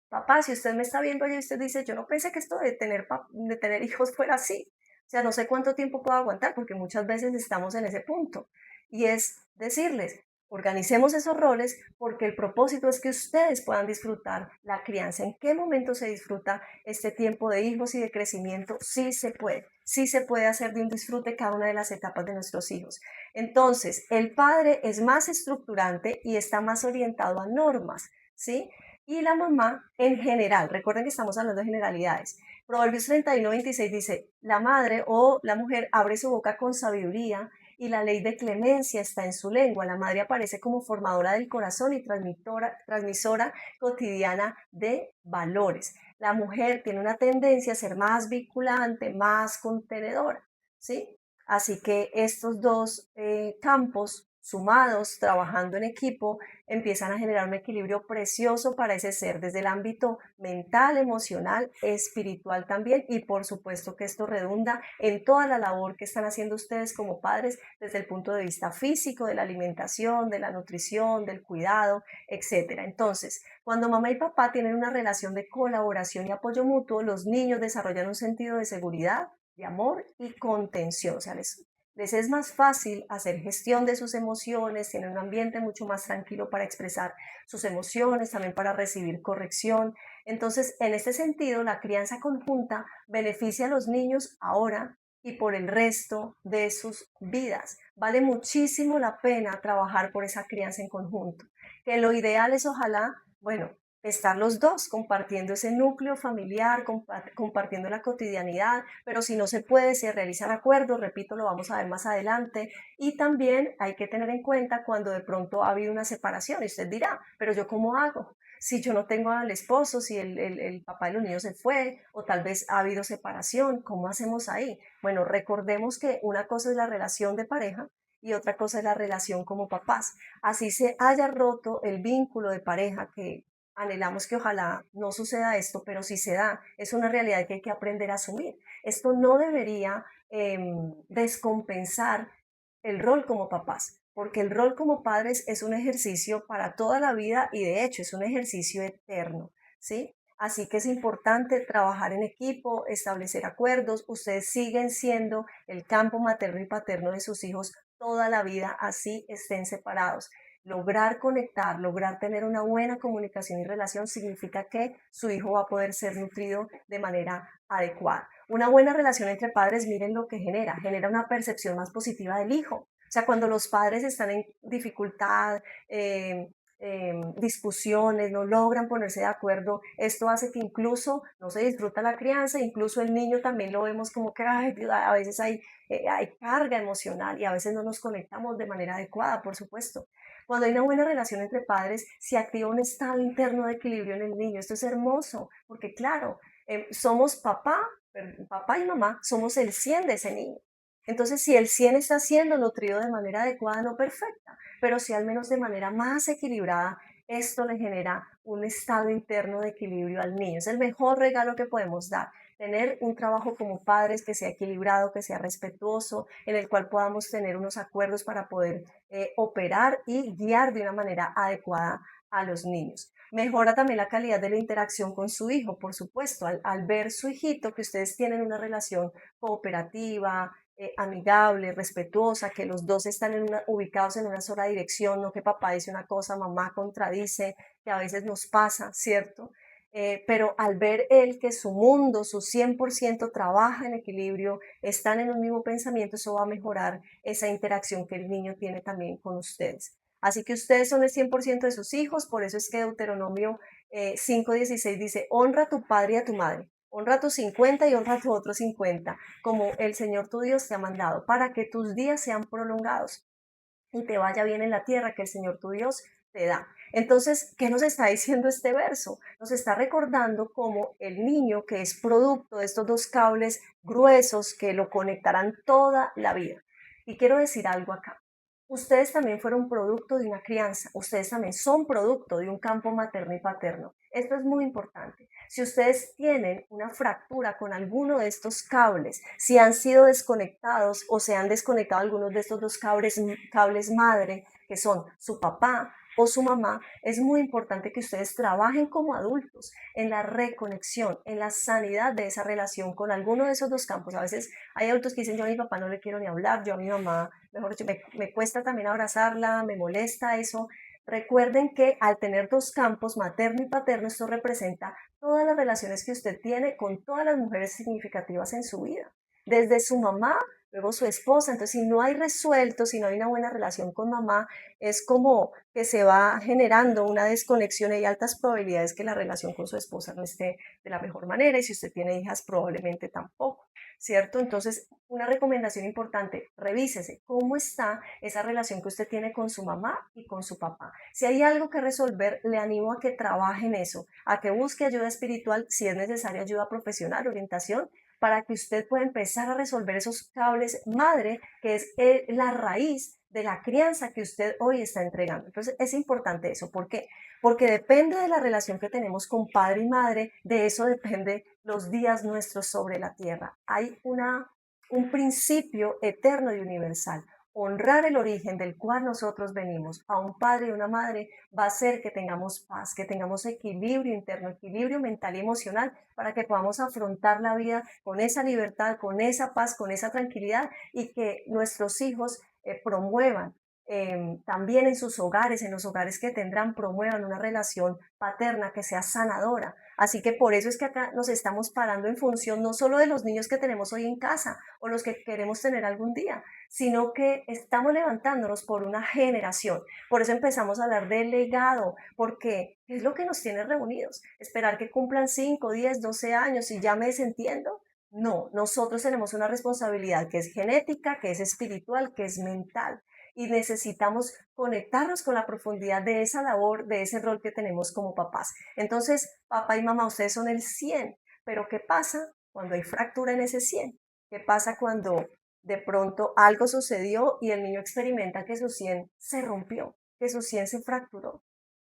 Papá, si usted me está viendo y usted dice, yo no pensé que esto de tener hijos fuera así. O sea, no sé cuánto tiempo puedo aguantar porque muchas veces estamos en ese punto. Y es decirles, organicemos esos roles porque el propósito es que ustedes puedan disfrutar la crianza. ¿En qué momento se disfruta este tiempo de hijos y de crecimiento? Sí se puede hacer de un disfrute cada una de las etapas de nuestros hijos. Entonces, el padre es más estructurante y está más orientado a normas, ¿sí? Y la mamá en general, recuerden que estamos hablando de generalidades. Proverbios 31:26 dice, la madre o la mujer abre su boca con sabiduría y la ley de clemencia está en su lengua. La madre aparece como formadora del corazón y transmisora cotidiana de valores. La mujer tiene una tendencia a ser más vinculante, más contenedora, ¿sí? Así que estos dos campos sumados, trabajando en equipo, empiezan a generar un equilibrio precioso para ese ser, desde el ámbito mental, emocional, espiritual también, y por supuesto que esto redunda en toda la labor que están haciendo ustedes como padres desde el punto de vista físico, de la alimentación, de la nutrición, del cuidado, etcétera. Entonces, cuando mamá y papá tienen una relación de colaboración y apoyo mutuo, los niños desarrollan un sentido de seguridad, de amor y contención. O sea, les es más fácil hacer gestión de sus emociones, tienen un ambiente mucho más tranquilo para expresar sus emociones, también para recibir corrección. Entonces, en este sentido, la crianza conjunta beneficia a los niños ahora y por el resto de sus vidas. Vale muchísimo la pena trabajar por esa crianza en conjunto. Que lo ideal es, ojalá, bueno, estar los dos compartiendo ese núcleo familiar, compartiendo la cotidianidad, pero si no se puede, se realizan acuerdos, repito, lo vamos a ver más adelante, y también hay que tener en cuenta cuando de pronto ha habido una separación, y usted dirá, pero yo cómo hago, si yo no tengo al esposo, si el papá de los niños se fue, o tal vez ha habido separación, ¿cómo hacemos ahí? Bueno, recordemos que una cosa es la relación de pareja y otra cosa es la relación como papás. Así se haya roto el vínculo de pareja, que anhelamos que ojalá no suceda esto, pero si se da, es una realidad que hay que aprender a asumir. Esto no debería descompensar el rol como papás, porque el rol como padres es un ejercicio para toda la vida y de hecho es un ejercicio eterno, ¿sí? Así que es importante trabajar en equipo, establecer acuerdos. Ustedes siguen siendo el campo materno y paterno de sus hijos toda la vida, así estén separados. Lograr conectar, lograr tener una buena comunicación y relación significa que su hijo va a poder ser nutrido de manera adecuada. Una buena relación entre padres, miren lo que genera una percepción más positiva del hijo. O sea, cuando los padres están en dificultad, discusiones, no logran ponerse de acuerdo, esto hace que incluso no se disfruta la crianza, incluso el niño también lo vemos como que ay, a veces hay carga emocional y a veces no nos conectamos de manera adecuada, por supuesto. Cuando hay una buena relación entre padres, se activa un estado interno de equilibrio en el niño. Esto es hermoso, porque claro, somos papá y mamá, somos el 100 de ese niño. Entonces, si el 100 está siendo nutrido de manera adecuada, no perfecta, pero sí al menos de manera más equilibrada, esto le genera un estado interno de equilibrio al niño. Es el mejor regalo que podemos dar. Tener un trabajo como padres que sea equilibrado, que sea respetuoso, en el cual podamos tener unos acuerdos para poder operar y guiar de una manera adecuada a los niños. Mejora también la calidad de la interacción con su hijo, por supuesto, al ver su hijito que ustedes tienen una relación cooperativa, amigable, respetuosa, que los dos están ubicados en una sola dirección, no que papá dice una cosa, mamá contradice, que a veces nos pasa, ¿cierto? Pero al ver él que su mundo, su 100% trabaja en equilibrio, están en un mismo pensamiento, eso va a mejorar esa interacción que el niño tiene también con ustedes. Así que ustedes son el 100% de sus hijos, por eso es que Deuteronomio 5:16 dice, honra a tu padre y a tu madre, honra a tus 50 y honra a tus otros 50, como el Señor tu Dios te ha mandado, para que tus días sean prolongados y te vaya bien en la tierra que el Señor tu Dios te da. Entonces, ¿qué nos está diciendo este verso? Nos está recordando cómo el niño, que es producto de estos dos cables gruesos que lo conectarán toda la vida. Y quiero decir algo acá. Ustedes también fueron producto de una crianza, ustedes también son producto de un campo materno y paterno. Esto es muy importante. Si ustedes tienen una fractura con alguno de estos cables, si han sido desconectados o se han desconectado algunos de estos dos cables madre, que son su papá o su mamá, es muy importante que ustedes trabajen como adultos en la reconexión, en la sanidad de esa relación con alguno de esos dos campos. A veces hay adultos que dicen, yo a mi papá no le quiero ni hablar, yo a mi mamá, mejor dicho, me cuesta también abrazarla, me molesta eso. Recuerden que al tener dos campos, materno y paterno, esto representa todas las relaciones que usted tiene con todas las mujeres significativas en su vida, desde su mamá, luego su esposa. Entonces, si no hay resuelto, si no hay una buena relación con mamá, es como que se va generando una desconexión y hay altas probabilidades que la relación con su esposa no esté de la mejor manera y si usted tiene hijas, probablemente tampoco. ¿Cierto? Entonces, una recomendación importante, revísese cómo está esa relación que usted tiene con su mamá y con su papá. Si hay algo que resolver, le animo a que trabaje en eso, a que busque ayuda espiritual, si es necesaria ayuda profesional, orientación, para que usted pueda empezar a resolver esos cables madre, que es la raíz de la crianza que usted hoy está entregando. Entonces es importante eso. ¿Por qué? Porque depende de la relación que tenemos con padre y madre, de eso depende los días nuestros sobre la tierra. Hay un principio eterno y universal. Honrar el origen del cual nosotros venimos a un padre y una madre va a hacer que tengamos paz, que tengamos equilibrio interno, equilibrio mental y emocional para que podamos afrontar la vida con esa libertad, con esa paz, con esa tranquilidad y que nuestros hijos promuevan también en sus hogares, en los hogares que tendrán, promuevan una relación paterna que sea sanadora. Así que por eso es que acá nos estamos parando en función no solo de los niños que tenemos hoy en casa o los que queremos tener algún día, sino que estamos levantándonos por una generación. Por eso empezamos a hablar del legado, porque es lo que nos tiene reunidos. Esperar que cumplan 5, 10, 12 años y ya me desentiendo. No, nosotros tenemos una responsabilidad que es genética, que es espiritual, que es mental y necesitamos conectarnos con la profundidad de esa labor, de ese rol que tenemos como papás. Entonces, papá y mamá, ustedes son el 100, pero ¿qué pasa cuando hay fractura en ese 100? ¿Qué pasa cuando de pronto algo sucedió y el niño experimenta que su 100 se rompió, que su 100 se fracturó?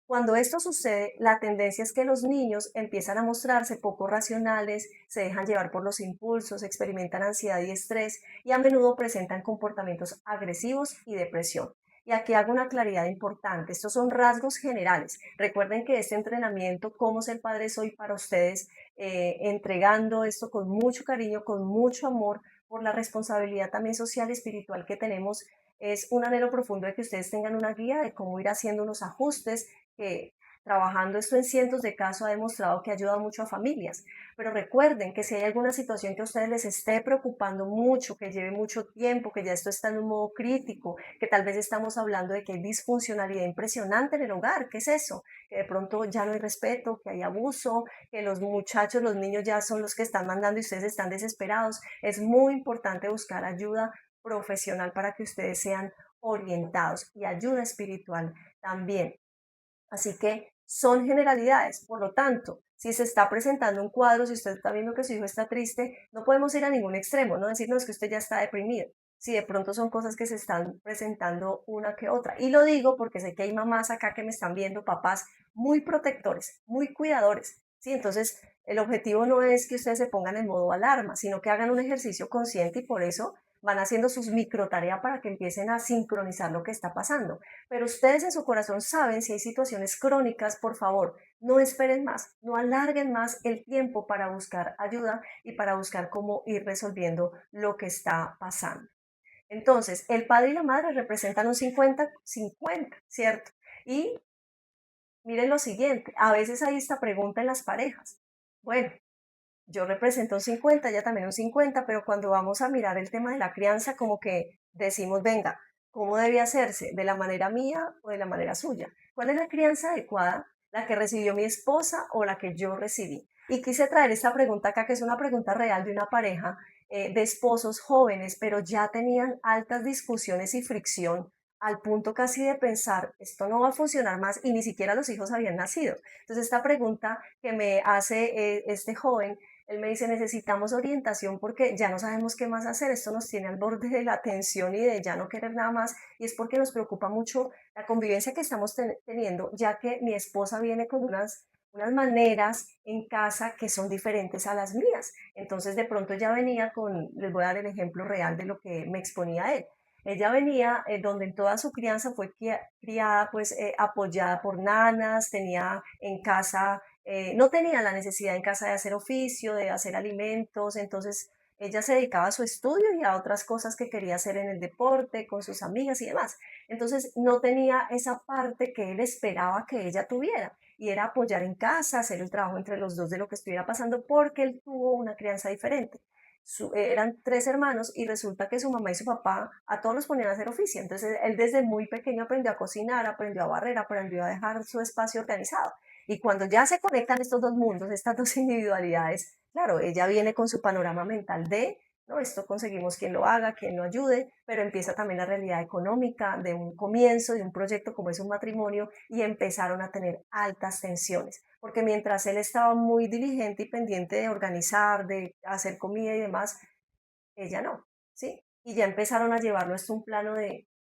Cuando esto sucede, la tendencia es que los niños empiezan a mostrarse poco racionales, se dejan llevar por los impulsos, experimentan ansiedad y estrés y a menudo presentan comportamientos agresivos y depresión. Y aquí hago una claridad importante. Estos son rasgos generales. Recuerden que este entrenamiento, cómo ser padre soy para ustedes, entregando esto con mucho cariño, con mucho amor, por la responsabilidad también social y espiritual que tenemos, es un anhelo profundo de que ustedes tengan una guía de cómo ir haciendo unos ajustes que trabajando esto en cientos de casos ha demostrado que ha ayudado mucho a familias. Pero recuerden que si hay alguna situación que a ustedes les esté preocupando mucho, que lleve mucho tiempo, que ya esto está en un modo crítico, que tal vez estamos hablando de que hay disfuncionalidad impresionante en el hogar, ¿qué es eso? Que de pronto ya no hay respeto, que hay abuso, que los muchachos, los niños ya son los que están mandando y ustedes están desesperados. Es muy importante buscar ayuda profesional para que ustedes sean orientados y ayuda espiritual también. Así que son generalidades. Por lo tanto, si se está presentando un cuadro, si usted está viendo que su hijo está triste, no podemos ir a ningún extremo, no decirnos que usted ya está deprimido. Si de pronto son cosas que se están presentando una que otra. Y lo digo porque sé que hay mamás acá que me están viendo, papás muy protectores, muy cuidadores. ¿Sí? Entonces, el objetivo no es que ustedes se pongan en modo alarma, sino que hagan un ejercicio consciente y por eso van haciendo sus micro tareas para que empiecen a sincronizar lo que está pasando. Pero ustedes en su corazón saben si hay situaciones crónicas, por favor, no esperen más, no alarguen más el tiempo para buscar ayuda y para buscar cómo ir resolviendo lo que está pasando. Entonces, el padre y la madre representan un 50-50, ¿cierto? Y miren lo siguiente, a veces hay esta pregunta en las parejas. Bueno, yo represento un 50, ella también un 50, pero cuando vamos a mirar el tema de la crianza, como que decimos, venga, ¿cómo debe hacerse? ¿De la manera mía o de la manera suya? ¿Cuál es la crianza adecuada? ¿La que recibió mi esposa o la que yo recibí? Y quise traer esta pregunta acá, que es una pregunta real de una pareja de esposos jóvenes, pero ya tenían altas discusiones y fricción al punto casi de pensar, esto no va a funcionar más y ni siquiera los hijos habían nacido. Entonces, esta pregunta que me hace este joven, él me dice, necesitamos orientación porque ya no sabemos qué más hacer, esto nos tiene al borde de la tensión y de ya no querer nada más, y es porque nos preocupa mucho la convivencia que estamos teniendo, ya que mi esposa viene con unas maneras en casa que son diferentes a las mías. Entonces de pronto ya venía con, les voy a dar el ejemplo real de lo que me exponía él. Ella venía donde en toda su crianza fue criada, pues apoyada por nanas, tenía en casa no tenía la necesidad en casa de hacer oficio, de hacer alimentos, entonces ella se dedicaba a su estudio y a otras cosas que quería hacer en el deporte, con sus amigas y demás. Entonces no tenía esa parte que él esperaba que ella tuviera y era apoyar en casa, hacer el trabajo entre los dos de lo que estuviera pasando porque él tuvo una crianza diferente. Eran tres hermanos y resulta que su mamá y su papá a todos los ponían a hacer oficio. Entonces él desde muy pequeño aprendió a cocinar, aprendió a barrer, aprendió a dejar su espacio organizado. Y cuando ya se conectan estos dos mundos, estas dos individualidades, claro, ella viene con su panorama mental de, no, esto conseguimos quien lo haga, quien lo ayude, pero empieza también la realidad económica de un comienzo, de un proyecto como es un matrimonio, y empezaron a tener altas tensiones, porque mientras él estaba muy diligente y pendiente de organizar, de hacer comida y demás, ella no, ¿sí? Y ya empezaron a llevarlo esto a un plano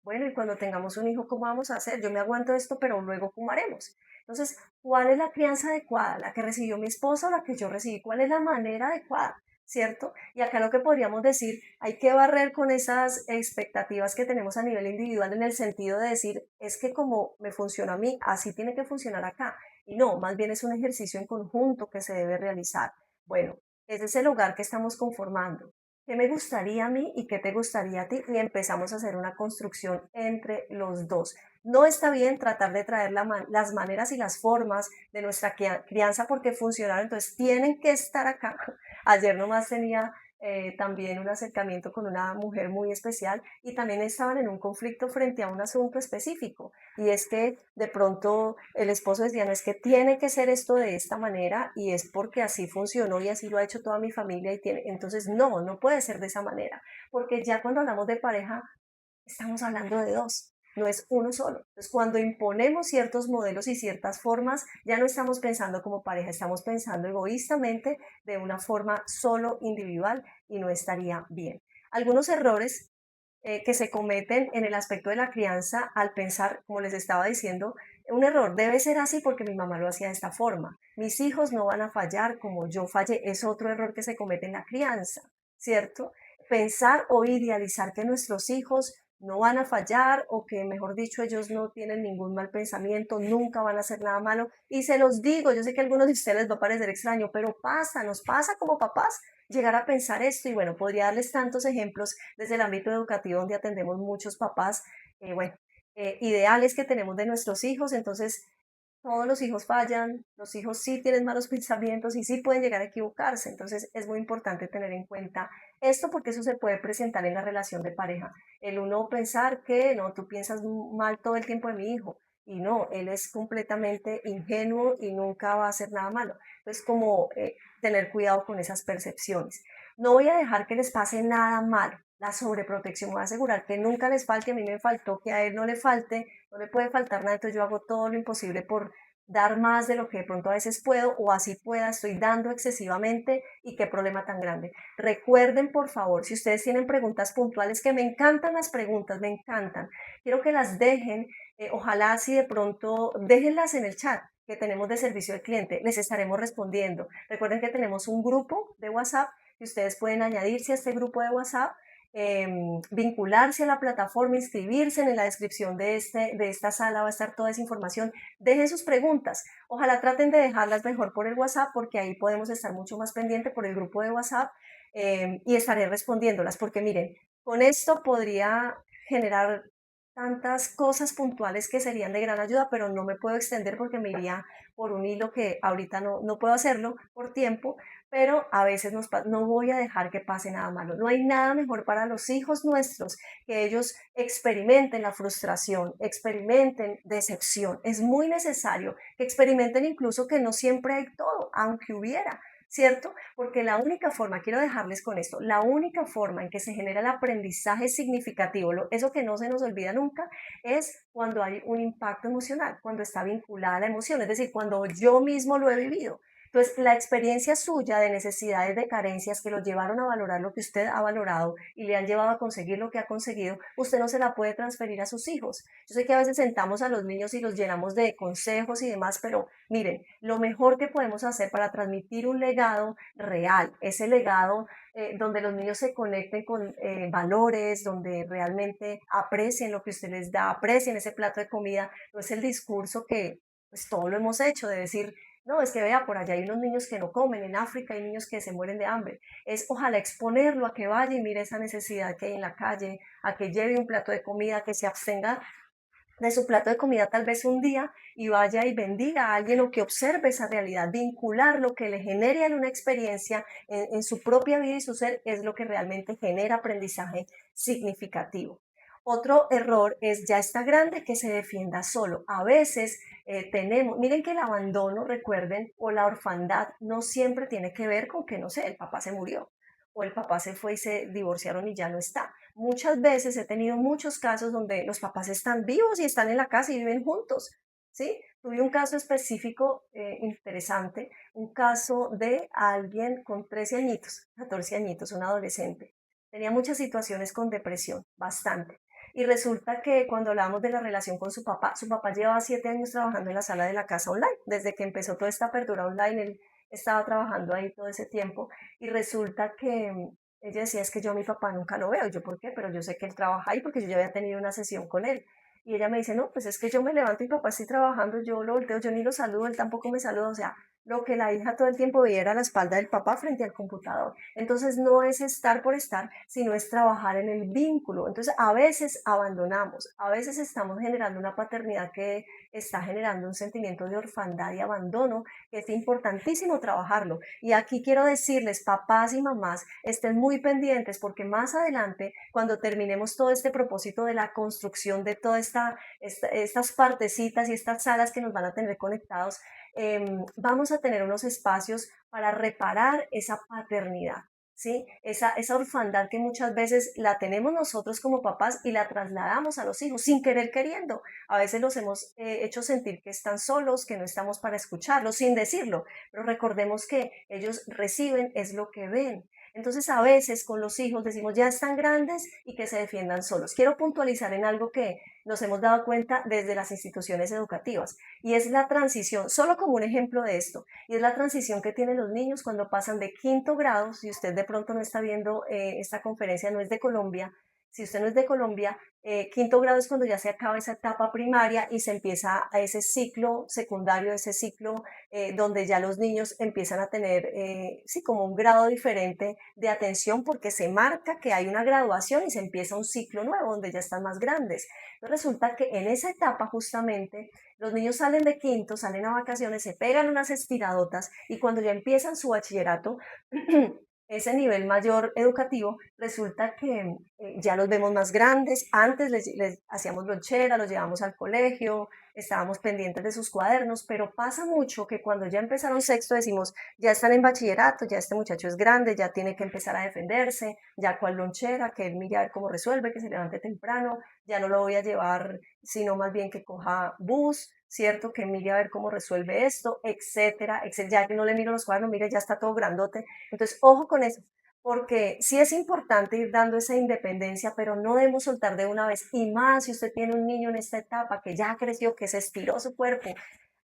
Bueno, y cuando tengamos un hijo, ¿cómo vamos a hacer? Yo me aguanto esto, pero luego, ¿cómo haremos? Entonces, ¿cuál es la crianza adecuada? ¿La que recibió mi esposa o la que yo recibí? ¿Cuál es la manera adecuada? ¿Cierto? Y acá lo que podríamos decir, hay que barrer con esas expectativas que tenemos a nivel individual en el sentido de decir, es que como me funciona a mí, así tiene que funcionar acá. Y no, más bien es un ejercicio en conjunto que se debe realizar. Bueno, ese es el hogar que estamos conformando. ¿Qué me gustaría a mí y qué te gustaría a ti? Y empezamos a hacer una construcción entre los dos. No está bien tratar de traer las maneras y las formas de nuestra crianza porque funcionaron, entonces tienen que estar acá. Ayer nomás tenía también un acercamiento con una mujer muy especial y también estaban en un conflicto frente a un asunto específico. Y es que de pronto el esposo decía, no es que tiene que ser esto de esta manera y es porque así funcionó y así lo ha hecho toda mi familia y tiene, entonces no, no puede ser de esa manera, porque ya cuando hablamos de pareja estamos hablando de dos, no es uno solo. Entonces, cuando imponemos ciertos modelos y ciertas formas, ya no estamos pensando como pareja, estamos pensando egoístamente de una forma solo individual y no estaría bien. Algunos errores que se cometen en el aspecto de la crianza al pensar, como les estaba diciendo, un error debe ser así porque mi mamá lo hacía de esta forma. Mis hijos no van a fallar como yo fallé. Es otro error que se comete en la crianza, ¿cierto? Pensar o idealizar que nuestros hijos no van a fallar o que, mejor dicho, ellos no tienen ningún mal pensamiento, nunca van a hacer nada malo. Y se los digo, yo sé que a algunos de ustedes les va a parecer extraño, pero pasa, nos pasa como papás llegar a pensar esto y bueno, podría darles tantos ejemplos desde el ámbito educativo donde atendemos muchos papás, bueno, ideales que tenemos de nuestros hijos, entonces todos los hijos fallan, los hijos sí tienen malos pensamientos y sí pueden llegar a equivocarse, entonces es muy importante tener en cuenta esto porque eso se puede presentar en la relación de pareja, el uno pensar que no, tú piensas mal todo el tiempo de mi hijo y no, él es completamente ingenuo y nunca va a hacer nada malo, entonces como tener cuidado con esas percepciones. No voy a dejar que les pase nada malo, la sobreprotección, voy a asegurar que nunca les falte, a mí me faltó, que a él no le falte, no le puede faltar nada, entonces yo hago todo lo imposible por dar más de lo que de pronto a veces puedo o así pueda, estoy dando excesivamente y qué problema tan grande. Recuerden, por favor, si ustedes tienen preguntas puntuales, que me encantan las preguntas, me encantan, quiero que las dejen, ojalá si de pronto, déjenlas en el chat que tenemos de servicio al cliente, les estaremos respondiendo. Recuerden que tenemos un grupo de WhatsApp y ustedes pueden añadirse a este grupo de WhatsApp vincularse a la plataforma, inscribirse en la descripción de esta sala, va a estar toda esa información. Dejen sus preguntas. Ojalá traten de dejarlas mejor por el WhatsApp porque ahí podemos estar mucho más pendiente por el grupo de WhatsApp y estaré respondiéndolas porque miren, con esto podría generar tantas cosas puntuales que serían de gran ayuda, pero no me puedo extender porque me iría por un hilo que ahorita no puedo hacerlo por tiempo, pero a veces no voy a dejar que pase nada malo. No hay nada mejor para los hijos nuestros que ellos experimenten la frustración, experimenten decepción. Es muy necesario que experimenten incluso que no siempre hay todo, aunque hubiera. ¿Cierto? Porque la única forma, quiero dejarles con esto, la única forma en que se genera el aprendizaje significativo, eso que no se nos olvida nunca, es cuando hay un impacto emocional, cuando está vinculada a la emoción, es decir, cuando yo mismo lo he vivido. Entonces, la experiencia suya de necesidades, de carencias que lo llevaron a valorar lo que usted ha valorado y le han llevado a conseguir lo que ha conseguido, usted no se la puede transferir a sus hijos. Yo sé que a veces sentamos a los niños y los llenamos de consejos y demás, pero miren, lo mejor que podemos hacer para transmitir un legado real, ese legado donde los niños se conecten con valores, donde realmente aprecien lo que usted les da, aprecien ese plato de comida, no es el discurso que pues todo lo hemos hecho, de decir, no, es que vea, por allá hay unos niños que no comen, en África hay niños que se mueren de hambre. Es ojalá exponerlo a que vaya y mire esa necesidad que hay en la calle, a que lleve un plato de comida, que se abstenga de su plato de comida tal vez un día y vaya y bendiga a alguien o que observe esa realidad, vincular lo que le genere en una experiencia en su propia vida y su ser es lo que realmente genera aprendizaje significativo. Otro error es ya está grande que se defienda solo. A veces miren que el abandono, recuerden, o la orfandad no siempre tiene que ver con que, no sé, el papá se murió o el papá se fue y se divorciaron y ya no está. Muchas veces he tenido muchos casos donde los papás están vivos y están en la casa y viven juntos, ¿sí? Tuve un caso específico interesante, un caso de alguien con 13 añitos, 14 añitos, un adolescente. Tenía muchas situaciones con depresión, bastante. Y resulta que cuando hablábamos de la relación con su papá llevaba 7 años trabajando en la sala de la casa online. Desde que empezó toda esta apertura online, él estaba trabajando ahí todo ese tiempo. Y resulta que ella decía, es que yo a mi papá nunca lo veo. Y yo, ¿por qué? Pero yo sé que él trabaja ahí porque yo ya había tenido una sesión con él. Y ella me dice, no, pues es que yo me levanto y papá está trabajando, yo lo volteo, yo ni lo saludo, él tampoco me saluda. O sea, lo que la hija todo el tiempo veía era la espalda del papá frente al computador. Entonces no es estar por estar, sino es trabajar en el vínculo. Entonces a veces abandonamos, a veces estamos generando una paternidad que está generando un sentimiento de orfandad y abandono, que es importantísimo trabajarlo. Y aquí quiero decirles, papás y mamás, estén muy pendientes porque más adelante, cuando terminemos todo este propósito de la construcción de todas estas partecitas y estas salas que nos van a tener conectados, vamos a tener unos espacios para reparar esa paternidad, ¿sí? Esa orfandad que muchas veces la tenemos nosotros como papás y la trasladamos a los hijos sin querer queriendo. A veces los hemos hecho sentir que están solos, que no estamos para escucharlos, sin decirlo, pero recordemos que ellos reciben es lo que ven. Entonces a veces con los hijos decimos ya están grandes y que se defiendan solos. Quiero puntualizar en algo que nos hemos dado cuenta desde las instituciones educativas y es la transición, solo como un ejemplo de esto, y es la transición que tienen los niños cuando pasan de quinto grado. Si usted de pronto no está viendo esta conferencia, no es de Colombia, si usted no es de Colombia, quinto grado es cuando ya se acaba esa etapa primaria y se empieza a ese ciclo secundario, ese ciclo donde ya los niños empiezan a tener, sí, como un grado diferente de atención porque se marca que hay una graduación y se empieza un ciclo nuevo donde ya están más grandes. Entonces resulta que en esa etapa justamente los niños salen de quinto, salen a vacaciones, se pegan unas estiradotas y cuando ya empiezan su bachillerato, ese nivel mayor educativo, resulta que ya los vemos más grandes. Antes les hacíamos lonchera, los llevamos al colegio, estábamos pendientes de sus cuadernos, pero pasa mucho que cuando ya empezaron sexto decimos, ya están en bachillerato, ya este muchacho es grande, ya tiene que empezar a defenderse, ya cual lonchera, que él mire a ver cómo resuelve, que se levante temprano, ya no lo voy a llevar, sino más bien que coja bus, ¿cierto? Que mire a ver cómo resuelve esto, etcétera, etcétera. Ya que no le miro los cuadernos, mire, ya está todo grandote. Entonces, ojo con eso, porque sí es importante ir dando esa independencia, pero no debemos soltar de una vez. Y más si usted tiene un niño en esta etapa que ya creció, que se estiró su cuerpo,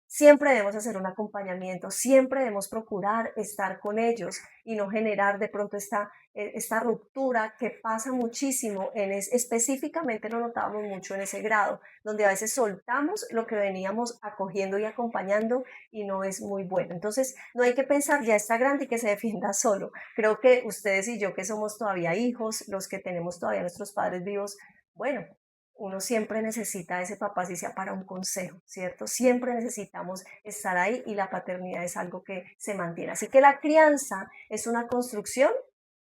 siempre debemos hacer un acompañamiento, siempre debemos procurar estar con ellos y no generar de pronto esta ruptura que pasa muchísimo, específicamente lo notábamos mucho en ese grado, donde a veces soltamos lo que veníamos acogiendo y acompañando y no es muy bueno. Entonces, no hay que pensar, ya está grande y que se defienda solo. Creo que ustedes y yo que somos todavía hijos, los que tenemos todavía nuestros padres vivos, bueno, uno siempre necesita a ese papá, si sea para un consejo, ¿cierto? Siempre necesitamos estar ahí y la paternidad es algo que se mantiene. Así que la crianza es una construcción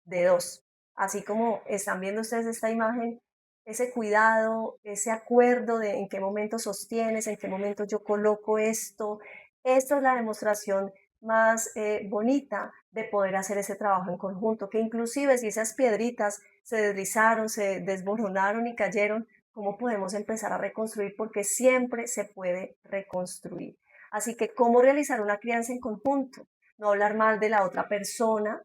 de dos. Así como están viendo ustedes esta imagen, ese cuidado, ese acuerdo de en qué momento sostienes, en qué momento yo coloco esto. Esta es la demostración más bonita de poder hacer ese trabajo en conjunto, que inclusive si esas piedritas se deslizaron, se desmoronaron y cayeron, cómo podemos empezar a reconstruir, porque siempre se puede reconstruir. Así que, ¿cómo realizar una crianza en conjunto? No hablar mal de la otra persona,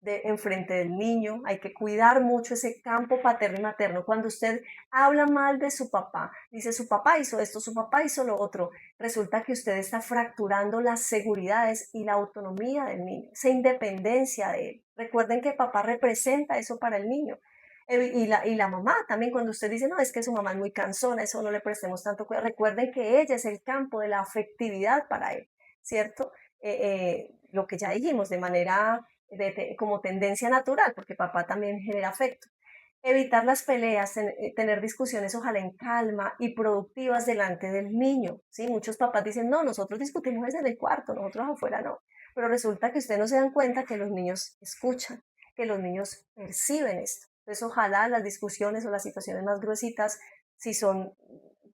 de enfrente del niño, hay que cuidar mucho ese campo paterno y materno. Cuando usted habla mal de su papá, dice su papá hizo esto, su papá hizo lo otro, resulta que usted está fracturando las seguridades y la autonomía del niño, esa independencia de él. Recuerden que papá representa eso para el niño. Y la mamá también, cuando usted dice, no, es que su mamá es muy cansona, eso no le prestemos tanto cuidado, recuerden que ella es el campo de la afectividad para él, ¿cierto? Lo que ya dijimos, de manera como tendencia natural, porque papá también genera afecto. Evitar las peleas, tener discusiones ojalá en calma y productivas delante del niño, ¿sí? Muchos papás dicen, no, nosotros discutimos desde el cuarto, nosotros afuera no. Pero resulta que ustedes no se dan cuenta que los niños escuchan, que los niños perciben esto. Entonces, ojalá las discusiones o las situaciones más gruesitas, si son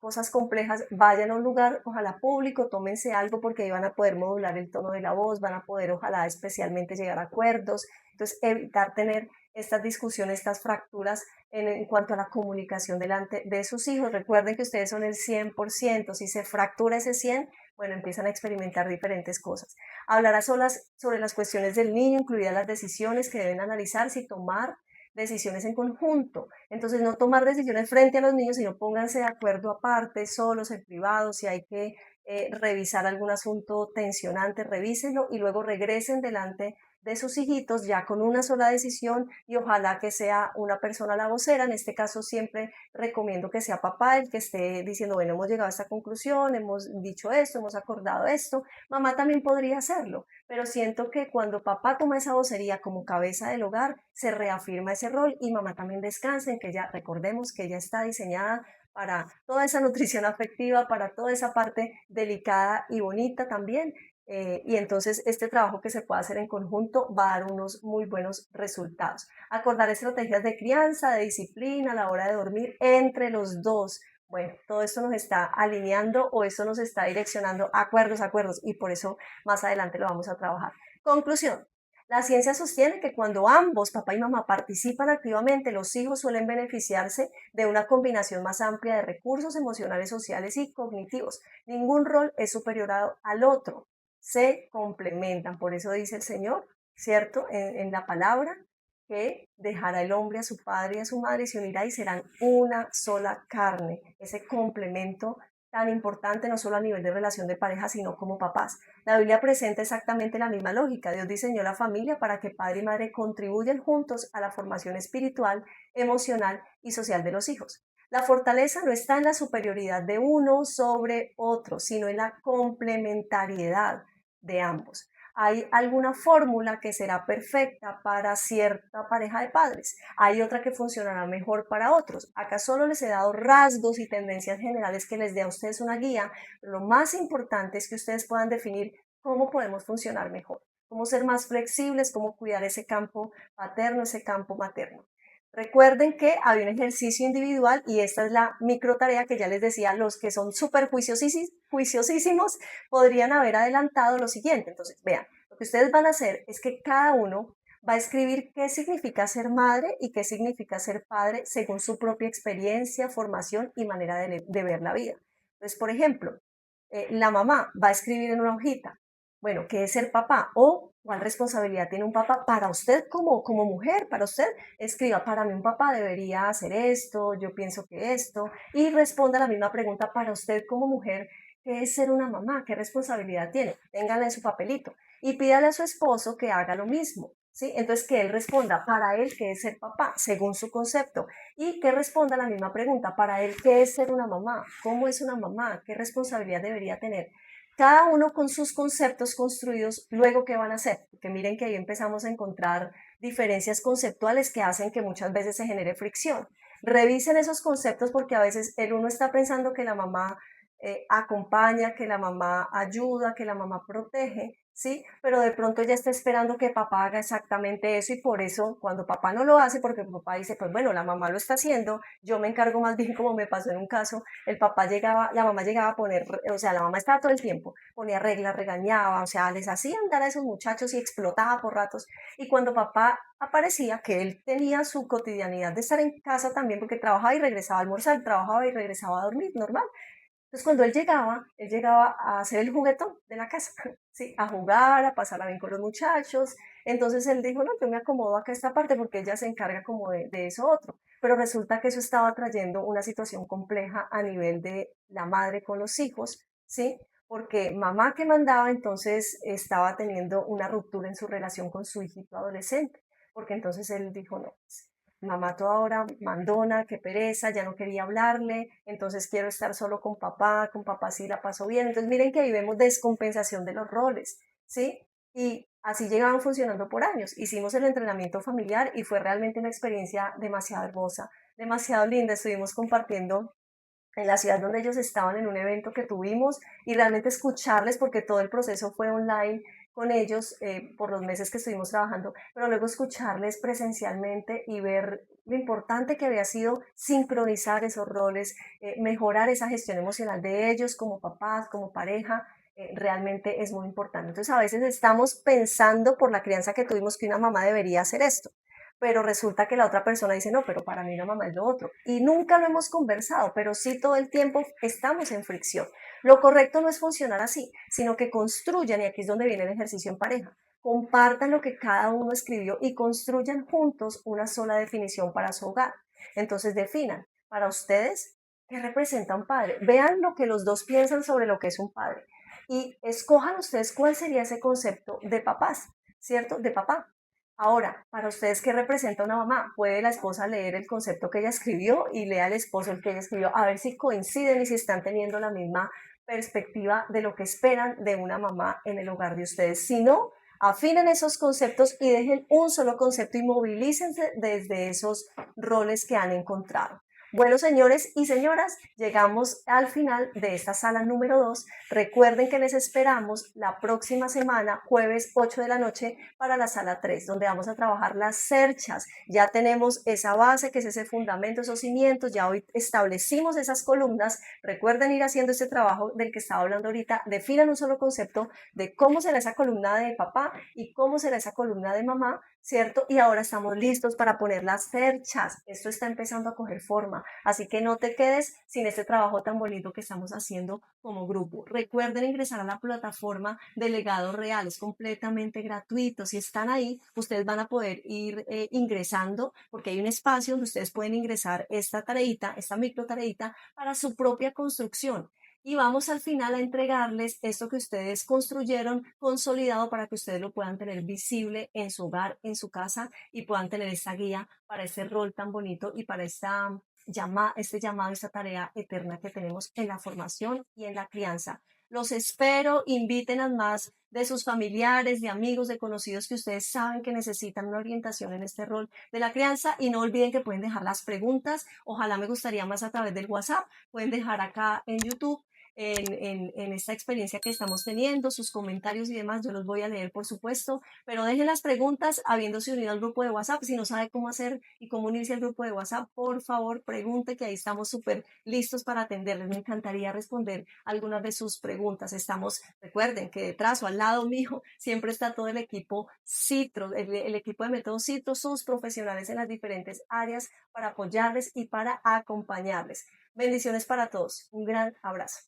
cosas complejas, vayan a un lugar, ojalá público, tómense algo porque ahí van a poder modular el tono de la voz, van a poder, ojalá especialmente llegar a acuerdos. Entonces, evitar tener estas discusiones, estas fracturas en cuanto a la comunicación delante de sus hijos. Recuerden que ustedes son el 100%, si se fractura ese 100, bueno, empiezan a experimentar diferentes cosas. Hablar a solas sobre las cuestiones del niño, incluidas las decisiones que deben analizarse y tomar decisiones en conjunto. Entonces, no tomar decisiones frente a los niños, sino pónganse de acuerdo aparte, solos, en privado, si hay que revisar algún asunto tensionante, revísenlo y luego regresen delante de sus hijitos ya con una sola decisión y ojalá que sea una persona la vocera. En este caso siempre recomiendo que sea papá el que esté diciendo, bueno, hemos llegado a esta conclusión, hemos dicho esto, hemos acordado esto. Mamá también podría hacerlo, pero siento que cuando papá toma esa vocería como cabeza del hogar, se reafirma ese rol y mamá también descansa en que ya recordemos que ella está diseñada para toda esa nutrición afectiva, para toda esa parte delicada y bonita también. Y entonces este trabajo que se puede hacer en conjunto va a dar unos muy buenos resultados. Acordar estrategias de crianza, de disciplina a la hora de dormir entre los dos. Bueno, todo esto nos está alineando o esto nos está direccionando acuerdos, y por eso más adelante lo vamos a trabajar. Conclusión. La ciencia sostiene que cuando ambos, papá y mamá, participan activamente, los hijos suelen beneficiarse de una combinación más amplia de recursos emocionales, sociales y cognitivos. Ningún rol es superior al otro, se complementan. Por eso dice el Señor, ¿cierto? En la palabra, que dejará el hombre a su padre y a su madre y se unirá y serán una sola carne. Ese complemento tan importante no solo a nivel de relación de pareja, sino como papás. La Biblia presenta exactamente la misma lógica. Dios diseñó la familia para que padre y madre contribuyan juntos a la formación espiritual, emocional y social de los hijos. La fortaleza no está en la superioridad de uno sobre otro, sino en la complementariedad de ambos. Hay alguna fórmula que será perfecta para cierta pareja de padres, hay otra que funcionará mejor para otros. Acá solo les he dado rasgos y tendencias generales que les dé a ustedes una guía, pero lo más importante es que ustedes puedan definir cómo podemos funcionar mejor, cómo ser más flexibles, cómo cuidar ese campo paterno, ese campo materno. Recuerden que hay un ejercicio individual y esta es la micro tarea que ya les decía, los que son súper juiciosísimos podrían haber adelantado lo siguiente. Entonces, vean, lo que ustedes van a hacer es que cada uno va a escribir qué significa ser madre y qué significa ser padre según su propia experiencia, formación y manera de ver la vida. Entonces, por ejemplo, la mamá va a escribir en una hojita, bueno, ¿qué es ser papá? O ¿cuál responsabilidad tiene un papá para usted como mujer? Para usted, escriba, para mí un papá debería hacer esto, yo pienso que esto, y responda la misma pregunta para usted como mujer, ¿qué es ser una mamá? ¿Qué responsabilidad tiene? Téngala en su papelito y pídale a su esposo que haga lo mismo. ¿Sí? Entonces que él responda para él qué es ser papá, según su concepto, y que responda la misma pregunta para él qué es ser una mamá, cómo es una mamá, qué responsabilidad debería tener. Cada uno con sus conceptos construidos, luego qué van a hacer, porque miren que ahí empezamos a encontrar diferencias conceptuales que hacen que muchas veces se genere fricción. Revisen esos conceptos porque a veces el uno está pensando que la mamá acompaña, que la mamá ayuda, que la mamá protege, ¿sí? Pero de pronto ya está esperando que papá haga exactamente eso y por eso cuando papá no lo hace, porque papá dice, pues bueno, la mamá lo está haciendo, yo me encargo más bien como me pasó en un caso, el papá llegaba, la mamá llegaba a poner, o sea, la mamá estaba todo el tiempo, ponía reglas, regañaba, o sea, les hacía andar a esos muchachos y explotaba por ratos y cuando papá aparecía, que él tenía su cotidianidad de estar en casa también porque trabajaba y regresaba a almorzar, trabajaba y regresaba a dormir, normal. Entonces, cuando él llegaba a ser el juguetón de la casa, ¿sí? A jugar, a pasarla bien con los muchachos. Entonces él dijo, no, yo me acomodo acá a esta parte porque ella se encarga como de eso otro. Pero resulta que eso estaba trayendo una situación compleja a nivel de la madre con los hijos, ¿sí? Porque mamá que mandaba entonces estaba teniendo una ruptura en su relación con su hijito adolescente. Porque entonces él dijo, no, pues, mamá toda hora mandona, qué pereza, ya no quería hablarle, entonces quiero estar solo con papá sí la paso bien. Entonces miren que ahí vemos descompensación de los roles, ¿sí? Y así llegaban funcionando por años. Hicimos el entrenamiento familiar y fue realmente una experiencia demasiado hermosa, demasiado linda. Estuvimos compartiendo en la ciudad donde ellos estaban en un evento que tuvimos y realmente escucharles porque todo el proceso fue online con ellos por los meses que estuvimos trabajando, pero luego escucharles presencialmente y ver lo importante que había sido sincronizar esos roles, mejorar esa gestión emocional de ellos como papás, como pareja, realmente es muy importante. Entonces a veces estamos pensando por la crianza que tuvimos que una mamá debería hacer esto, pero resulta que la otra persona dice, no, pero para mí la mamá es lo otro. Y nunca lo hemos conversado, pero sí todo el tiempo estamos en fricción. Lo correcto no es funcionar así, sino que construyan, y aquí es donde viene el ejercicio en pareja, compartan lo que cada uno escribió y construyan juntos una sola definición para su hogar. Entonces definan para ustedes qué representa un padre. Vean lo que los dos piensan sobre lo que es un padre y escojan ustedes cuál sería ese concepto de papás, ¿cierto? De papá. Ahora, para ustedes, ¿qué representa una mamá? Puede la esposa leer el concepto que ella escribió y lea al esposo el que ella escribió, a ver si coinciden y si están teniendo la misma perspectiva de lo que esperan de una mamá en el hogar de ustedes. Si no, afinen esos conceptos y dejen un solo concepto y movilícense desde esos roles que han encontrado. Bueno, señores y señoras, llegamos al final de esta sala número 2. Recuerden que les esperamos la próxima semana, jueves 8 de la noche, para la sala 3, donde vamos a trabajar las cerchas. Ya tenemos esa base, que es ese fundamento, esos cimientos, ya hoy establecimos esas columnas. Recuerden ir haciendo este trabajo del que estaba hablando ahorita. Definan un solo concepto de cómo será esa columna de papá y cómo será esa columna de mamá, ¿cierto? Y ahora estamos listos para poner las cerchas. Esto está empezando a coger forma, así que no te quedes sin este trabajo tan bonito que estamos haciendo como grupo. Recuerden ingresar a la plataforma de Legado Real, es completamente gratuito. Si están ahí, ustedes van a poder ir ingresando porque hay un espacio donde ustedes pueden ingresar esta tareita, esta micro tareita para su propia construcción. Y vamos al final a entregarles esto que ustedes construyeron consolidado para que ustedes lo puedan tener visible en su hogar, en su casa y puedan tener esta guía para este rol tan bonito y para este llamado, esta tarea eterna que tenemos en la formación y en la crianza. Los espero, inviten a más de sus familiares, de amigos, de conocidos que ustedes saben que necesitan una orientación en este rol de la crianza y no olviden que pueden dejar las preguntas. Ojalá me gustaría más a través del WhatsApp. Pueden dejar acá en YouTube en esta experiencia que estamos teniendo, sus comentarios y demás, yo los voy a leer, por supuesto, pero dejen las preguntas habiéndose unido al grupo de WhatsApp. Si no sabe cómo hacer y cómo unirse al grupo de WhatsApp, por favor, pregunte, que ahí estamos súper listos para atenderles. Me encantaría responder algunas de sus preguntas. Estamos, recuerden que detrás o al lado mío siempre está todo el equipo Citro, el equipo de Método Citro, sus profesionales en las diferentes áreas para apoyarles y para acompañarles. Bendiciones para todos. Un gran abrazo.